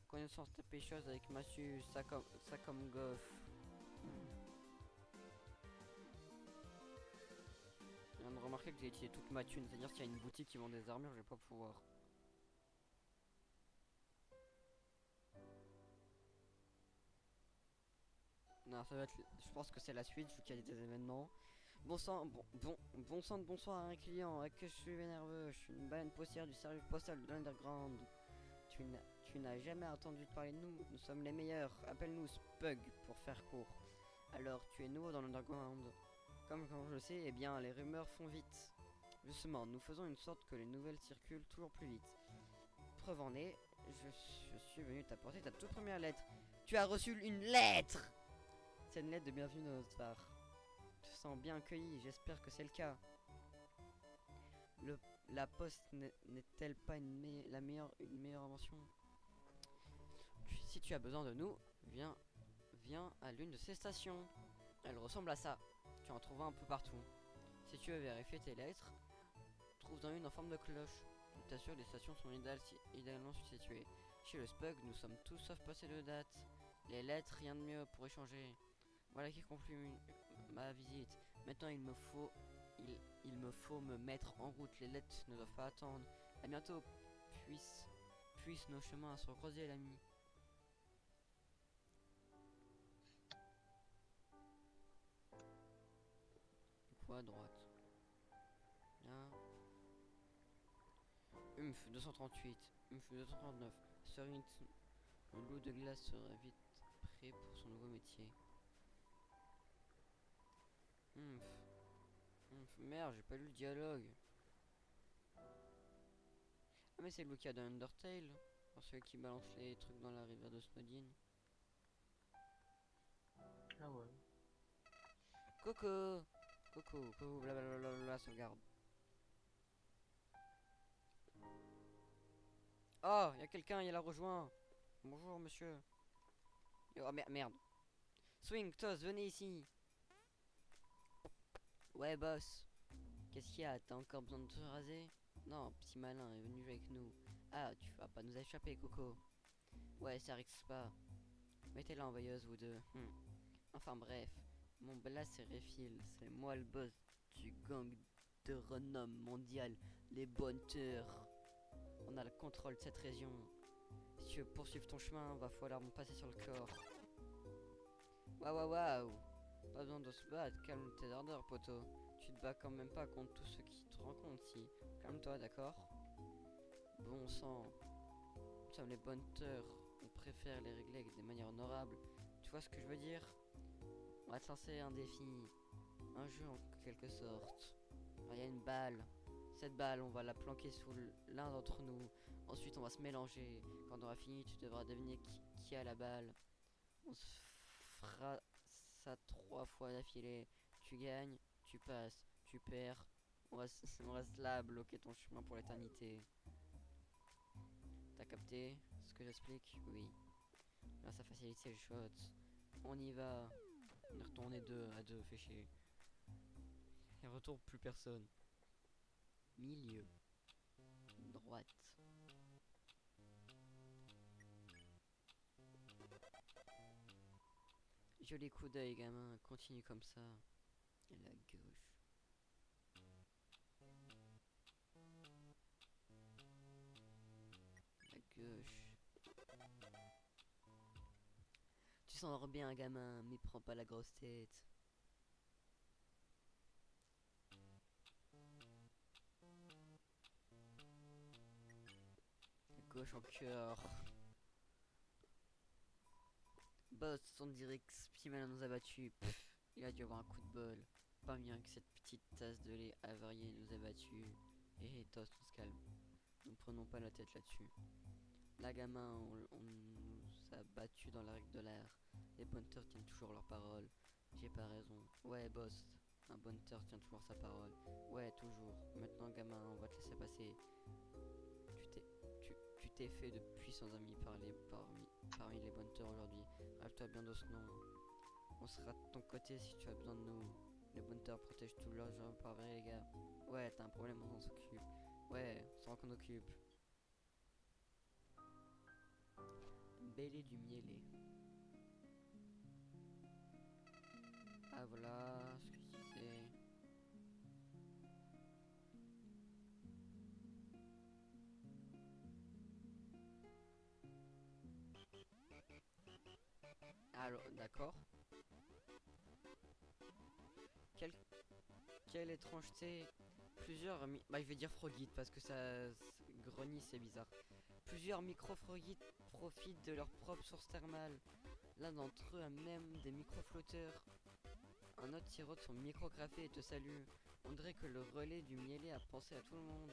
Connaissance de pêcheuse avec massue, ça comme goff. Je viens de remarquer que j'ai utilisé toute ma thune, c'est-à-dire qu'il y a une boutique qui vend des armures, je vais pas pouvoir. Non, ça va être. Je pense que c'est la suite vu qu'il y a des événements. Bon sang, bonsoir à un client. Que je suis nerveux. Je suis une baleine postière du service postal de l'Underground. Tu n'as jamais entendu parler de nous. Nous sommes les meilleurs. Appelle-nous Spug pour faire court. Alors, tu es nouveau dans l'Underground. Comme je le sais, eh bien, les rumeurs font vite. Justement, nous faisons une sorte que les nouvelles circulent toujours plus vite. Preuve en est, je suis venu t'apporter ta toute première lettre. Tu as reçu une lettre! C'est une lettre de bienvenue de notre part. Tu te sens bien accueilli, j'espère que c'est le cas. La poste n'est-elle pas une meilleure invention? Si tu as besoin de nous, viens à l'une de ces stations. Elle ressemble à ça. Tu en trouveras un peu partout. Si tu veux vérifier tes lettres, trouve-en une en forme de cloche. Je t'assure, les stations sont idéalement situées. Chez le Spug, nous sommes tous sauf passés de date. Les lettres, rien de mieux pour échanger. Voilà qui conclut ma visite. Maintenant, il me faut me mettre en route. Les lettres ne doivent pas attendre. À bientôt. Puissent nos chemins se recroiser, l'ami. Quoi à droite? Bien. 238. 239. Serait le loup de glace serait vite prêt pour son nouveau métier. Merde, j'ai pas lu le dialogue. Ah mais c'est le cas d'un Undertale. Pour ceux qui balancent les trucs dans la rivière de Snowdin. Ah ouais. Coco, Coco, blablabla, sauvegarde. Oh, y a quelqu'un, il a rejoint. Bonjour monsieur. Oh merde. Swing, Toss, venez ici. Ouais boss. Qu'est-ce qu'il y a? T'as encore besoin de te raser? Non, petit malin est venu avec nous. Ah, tu vas pas nous échapper, Coco. Ouais, ça risque pas. Mettez-la en veilleuse, vous deux. Enfin bref, mon là c'est Refill, c'est moi le boss du gang de renom mondial, les Bonteurs. On a le contrôle de cette région. Si tu veux poursuivre ton chemin, va falloir me passer sur le corps. Waouh, waouh, waouh. Pas besoin de se battre, calme tes ardeurs, poteau. Tu te bats quand même pas contre tous ceux qui te rencontrent ici. Calme-toi, d'accord? Bon sang, nous sommes les Bonteurs. On préfère les régler avec des manières honorables. Tu vois ce que je veux dire? On va te lancer un défi. Un jeu en quelque sorte. Il y a une balle. Cette balle, on va la planquer sous l'un d'entre nous. Ensuite, on va se mélanger. Quand on aura fini, tu devras deviner qui a la balle. On se fera ça 3 fois d'affilée. Tu gagnes, tu passes, tu perds. On reste là à bloquer ton chemin pour l'éternité. T'as capté ce que j'explique? Oui. Là, ça facilite les shots. On y va. On est retourné deux à deux, fait chier. Et retourne plus personne. Milieu. Droite. Joli coup d'œil, gamin. Continue comme ça. Et la gauche. La gauche. Tu sens bien, gamin. Mais prends pas la grosse tête. La gauche en cœur. Boss, on dirait que Spiman nous a battus. Il a dû avoir un coup de bol. Pas bien que cette petite tasse de lait avarié nous a battus. Et Toast, on se calme. Nous prenons pas la tête là-dessus. Là, gamin, on nous a battus dans la règle de l'art. Les Bonteurs tiennent toujours leur parole. J'ai pas raison. Ouais, boss. Un Bonteur tient toujours sa parole. Ouais, toujours. Maintenant, gamin, on va te laisser passer. Tu t'es, tu t'es fait de puissants amis parmi les Bonteurs aujourd'hui. Rappelle-toi bien de ce nom. On sera de ton côté si tu as besoin de nous. Les Bonteurs protègent tout leur genre par vrai, les gars. Ouais, t'as un problème, on s'en occupe. Ouais, on s'en occupe. Bélé du mielé. Ah voilà ce que c'est. Alors, d'accord. Quelle, quelle étrangeté. Bah, je vais dire Frogit parce que Grogny, c'est bizarre. Plusieurs micro-Frogit profitent de leur propre source thermale. L'un d'entre eux a même des micro-flotteurs. Un autre sirote son micro-café et te salue. On dirait que le relais du mielé a pensé à tout le monde.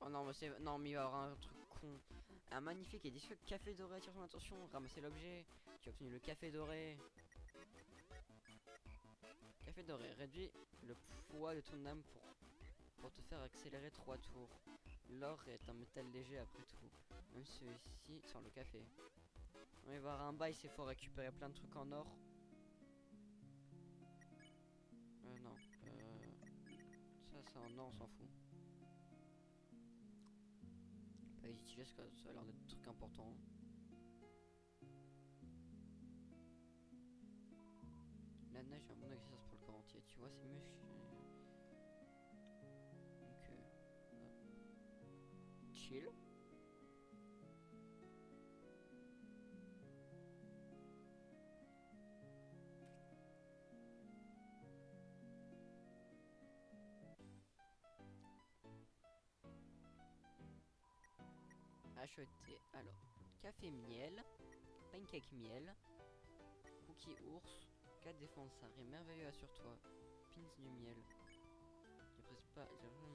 Oh non, non, mais il va y avoir un truc con. Un magnifique et délicieux café doré attire son attention. Ramassez l'objet. Tu as obtenu le café doré. Café doré, réduit le poids de ton âme pour te faire accélérer 3 tours. L'or est un métal léger après tout. Même celui-ci sans le café. On va y avoir un bail, c'est faut récupérer plein de trucs en or. Non. Ça c'est en or, on s'en fout. Pas les utiliser parce que ça a l'air d'être des trucs importants. La neige est un bon exercice pour le corps entier, tu vois, c'est mieux. Donc, chill. Acheter. Alors, café miel, pancake miel, cookie ours, 4 défenses, ça rime merveilleux, assure-toi. Pins du miel. Je précise pas,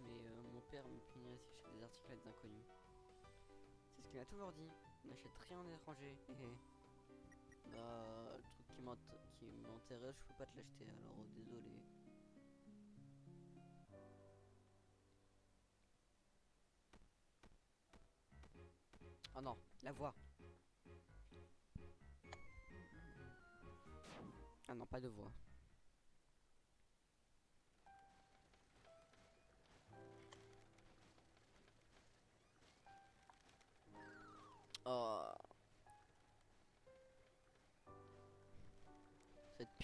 mais mon père me punit si j'achète des articles à des inconnus. C'est ce qu'il m'a toujours dit. On n'achète rien en étranger. Bah, le truc qui m'intéresse, je peux pas te l'acheter, alors désolé. Oh non, la voix. Ah non, pas de voix.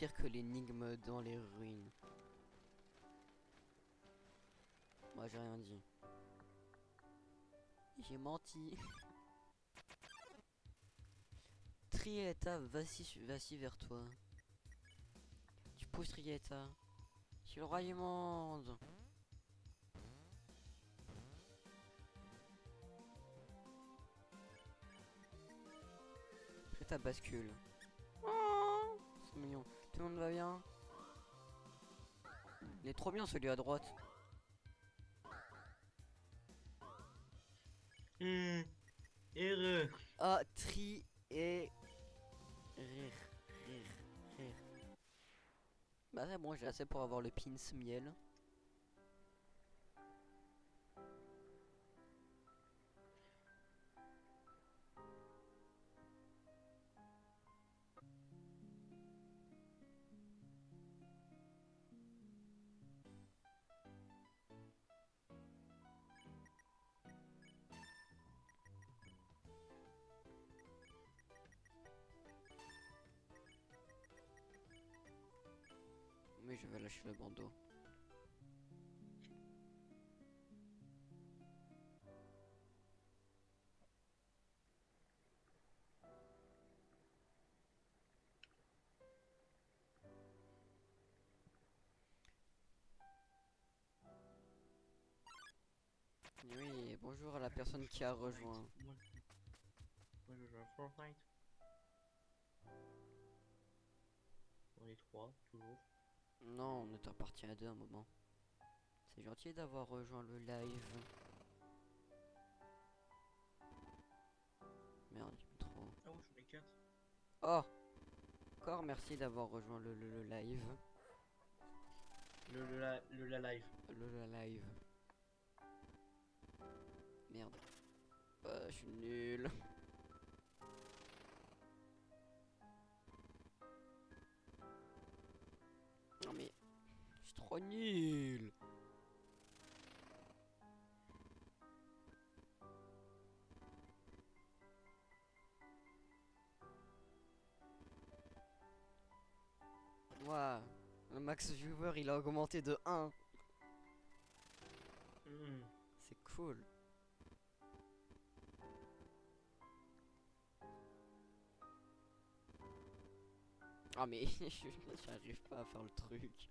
pire que l'énigme dans les ruines. Moi j'ai rien dit. J'ai menti. Trietta, vas-y vers toi. Tu pousses Trietta. C'est le roi du monde. Trietta bascule. Oh, c'est mignon. Tout le monde va bien? Il est trop bien celui à droite. Heureux. Ah, tri et rire, rire, rire. Bah c'est bon, j'ai assez pour avoir le pins miel. Mais je vais lâcher le bandeau. Oui, bonjour à la personne qui a rejoint. Moi je joue à Fortnite. On est trois, toujours. Non, on était parti à deux à un moment. C'est gentil d'avoir rejoint le live. Merde, il me trop. Ah ouais, j'en ai 4. Oh! Encore merci d'avoir rejoint le live. La live. Le live. Merde. Je suis nul. Non mais, je suis trop nul. Ouah, le max viewer il a augmenté de 1. C'est cool. Ah mais j'arrive pas à faire le truc.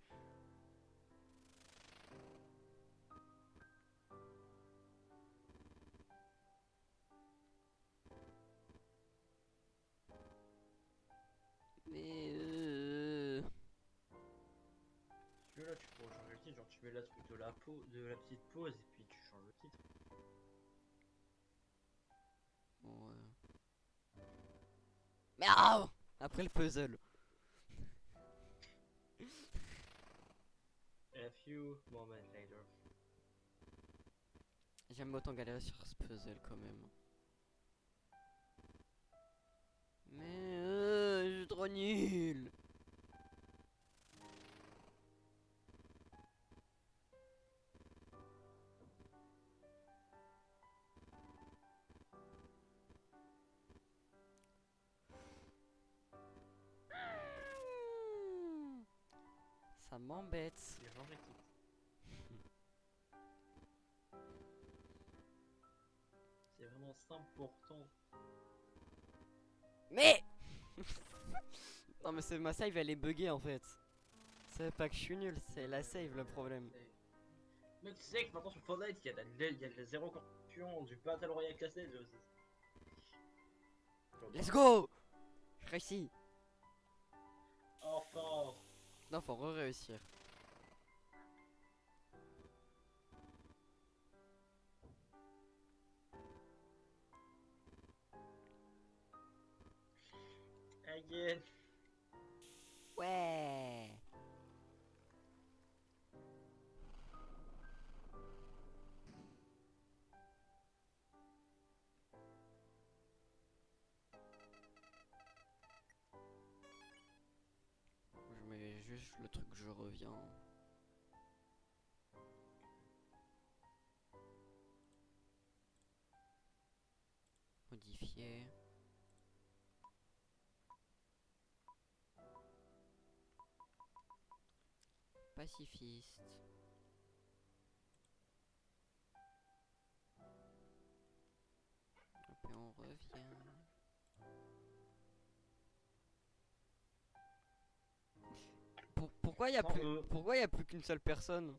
Mais Si tu veux là tu pourrais changer le titre, genre tu mets la truc de la petite pause et puis tu changes le titre. bon, Merde. Après le puzzle. A few moments later. J'aime autant galérer sur ce puzzle quand même. Mais je suis trop nul. Ça m'embête. J'ai changé de titre. C'est vraiment simple pourtant. Mais non mais c'est ma save elle est buggée en fait. C'est pas que je suis nul, c'est la save le problème. Mais tu sais que maintenant sur Fortnite, il y a de la zéro corruption, du Battle Royale classé. Let's go. Je réussis. Enfin. Non faut réussir. Again. Ouais. Je mets juste le truc je reviens. Modifier. pacifiste. Et puis on revient. Pourquoi pourquoi y a plus qu'une seule personne?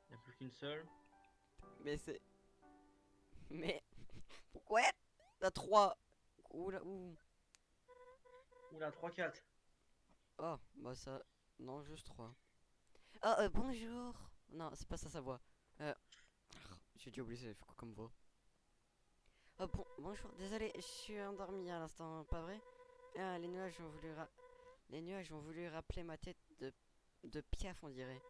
Il n'y a plus qu'une seule. Mais c'est... Mais... Pourquoi t'as 3? Oula, ouh. Oula, 3-4. Oh, bah ça... Non, juste 3. Ah, bonjour. Non, c'est pas ça sa voix. J'ai dû oublier, c'est quoi comme voix? Oh, bonjour, désolé, je suis endormi à l'instant, pas vrai? Ah, les nuages ont voulu rappeler ma tête de piaf, on dirait.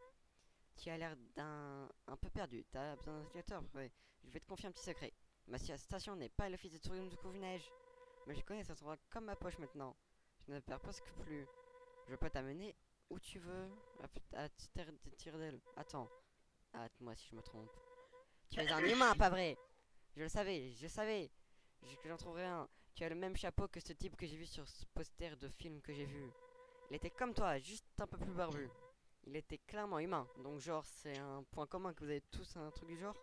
Tu as l'air un peu perdu. T'as besoin d'un navigateur, ouais. Je vais te confier un petit secret. Ma station n'est pas l'office de tourisme du Couve-Neige. Mais je connais cet endroit comme ma poche maintenant. Je ne perds presque plus. Je peux t'amener où tu veux. À tire d'elle. Attends. Arrête-moi si je me trompe. Tu es un humain, pas vrai? Je le savais, je savais. Que j'en trouverais un. Tu as le même chapeau que ce type que j'ai vu sur ce poster de film que j'ai vu. Il était comme toi, juste un peu plus barbu. Il était clairement humain, donc genre c'est un point commun que vous avez tous un truc du genre.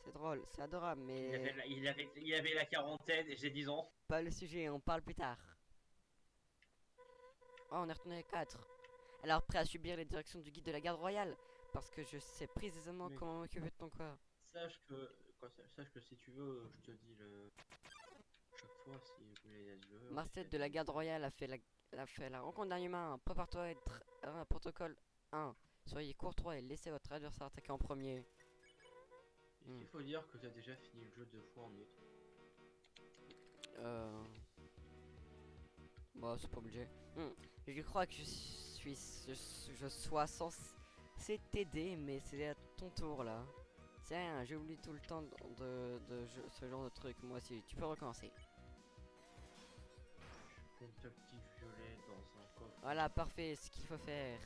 C'est drôle, c'est adorable, mais Il avait la quarantaine et j'ai 10 ans. pas le sujet, on parle plus tard. Oh, on est retourné à 4. Alors prêt à subir les directions du guide de la garde royale, parce que je sais précisément Mais comment m'occuper de ton corps. sache que si tu veux, je te dis le. Chaque fois, si vous voulez la le. Marcel de la garde royale a fait la rencontre d'un humain. Prépare-toi à être un protocole 1. Soyez courtois et laissez votre adversaire attaquer en premier. Il faut dire que tu as déjà fini le jeu 2 fois en août. Euh... Bon, c'est pas obligé. Je crois que je sois censé t'aider, mais c'est à ton tour là. C'est rien, j'oublie tout le temps ce genre de truc. Moi aussi, tu peux recommencer. Compte le petit violet dans un coffre. Voilà, parfait, ce qu'il faut faire.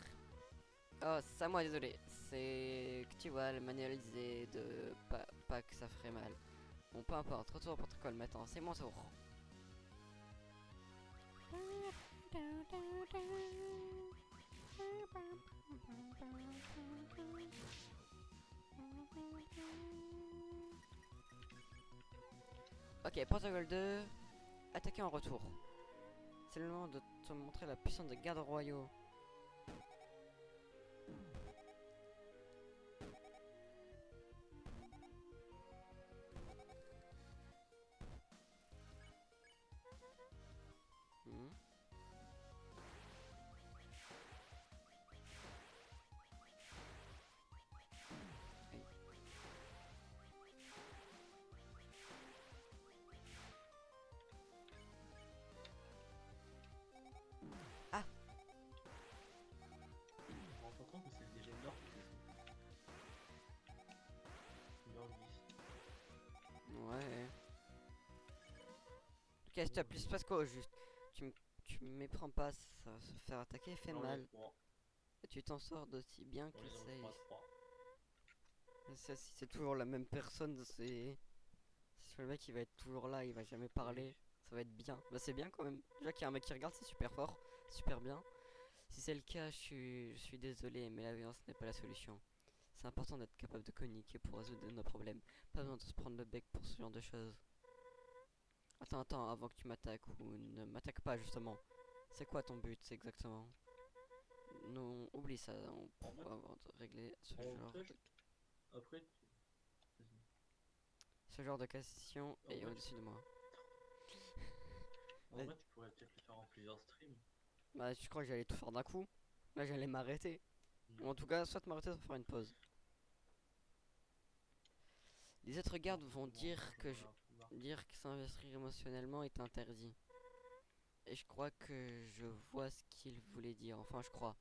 Oh, c'est à moi, désolé. C'est que tu vois, le manuel disait de pas que ça ferait mal. Bon, peu importe, retour au protocole maintenant, c'est mon tour. Ok, protocole 2, attaquer en retour. C'est le moment de te montrer la puissance des gardes royaux. Hmm. Aïe. Ah, Je me rends pas compte que c'est déjà une heure qui fait ça. 1h10. ouais. Ok, stop, il se passe quoi au juste? Tu me méprends pas, ça va se faire attaquer fait Dans les mal. 3. Et tu t'en sors d'aussi bien On que est dans le c'est. 3-3. Ça, si c'est toujours la même personne, c'est. Si le mec il va être toujours là, il va jamais parler, Oui. ça va être bien. Bah c'est bien quand même. Déjà qu'il y a un mec qui regarde, c'est super fort, super bien. Si c'est le cas, je suis désolé, mais la violence n'est pas la solution. C'est important d'être capable de communiquer pour résoudre nos problèmes. Pas besoin de se prendre le bec pour ce genre de choses. Attends, avant que tu m'attaques ou ne m'attaque pas justement. C'est quoi ton but exactement? Non, oublie ça, on En fait, pourra avoir de régler après, après, vas-y. ce genre de question En est vrai, au-dessus de moi. en vrai, tu pourrais peut-être le faire en plusieurs streams. Bah, je crois que j'allais tout faire d'un coup. Là, j'allais m'arrêter. Ou Non. en tout cas, soit m'arrêter, soit faire une pause. Les autres gardes vont dire que s'investir émotionnellement est interdit. Et je crois que je vois ce qu'il voulait dire. Enfin, je crois.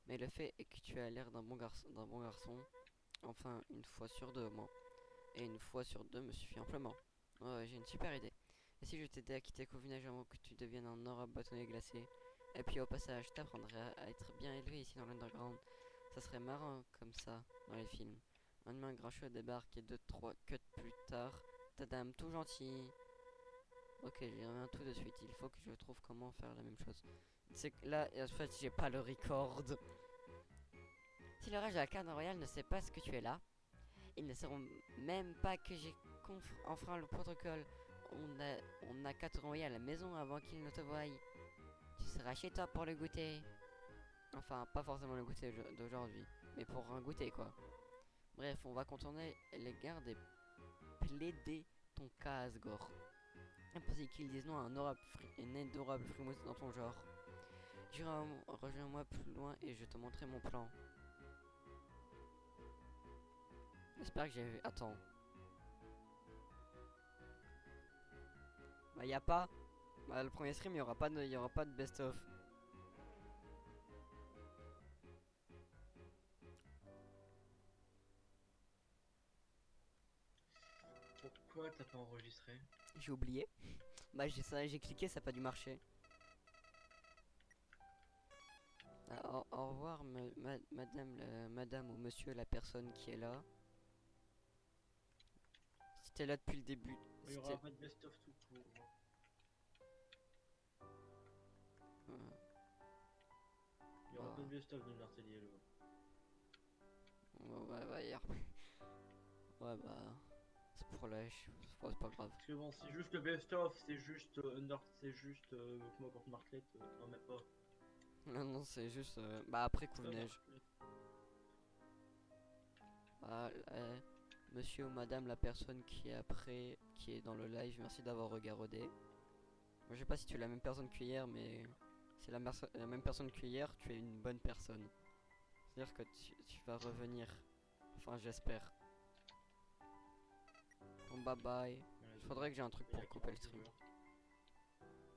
Mais le fait est que tu as l'air d'un bon garçon. Enfin, une fois sur deux, moi. Et une fois sur deux me suffit amplement. Ouais, j'ai une super idée. Et si je t'aidais à quitter Covinage avant que tu deviennes un orbe bâtonnet glacé? Et puis au passage, je t'apprendrais à être bien élevé ici dans l'underground. Ça serait marrant comme ça dans les films. Un humain grincheux débarque et 2-3 cuts plus tard. Ta dame tout gentil. Ok, j'y reviens tout de suite. Il faut que je trouve comment faire la même chose. C'est que là, en fait, j'ai pas le record. Si le reste de la Garde Royale ne sait pas ce que tu es là, ils ne sauront même pas que j'ai enfreint le protocole. On n'a qu'à te renvoyer à la maison avant qu'ils ne te voient. Tu seras chez toi pour le goûter. Enfin, pas forcément le goûter d'aujourd'hui, mais pour un goûter quoi. Bref, on va contourner les gardes et plaider ton cas, Asgore. Impossible qu'ils disent non à une adorable frimousse dans ton genre. Rejoins-moi plus loin et je te montrerai mon plan. J'espère que j'ai... Attends. Bah y a pas. Bah le premier stream, y aura pas de best-of. Pourquoi t'as pas enregistré? J'ai oublié. Bah j'ai cliqué, ça a pas dû marcher. Ah, au revoir, madame ou monsieur, la personne qui est là. Si t'es là depuis le début. Il y aura pas de best-of tout court. Il y aura pas de best-of de Nartellier là. Ouais, ouais, bah. C'est pour lâche, c'est pas grave. Parce que bon, c'est juste le best-of, c'est juste c'est juste comment contre Marklet, non même pas. Non, c'est juste. Bah après coup de neige. Ah, monsieur ou madame, la personne qui est après, qui est dans le live, merci d'avoir regardé. Moi, je sais pas si tu es la même personne qu'hier, mais c'est la même personne qu'hier, tu es une bonne personne. C'est-à-dire que tu vas revenir. Enfin, j'espère. Bon, bye bye. Il faudrait que j'ai un truc pour couper le stream.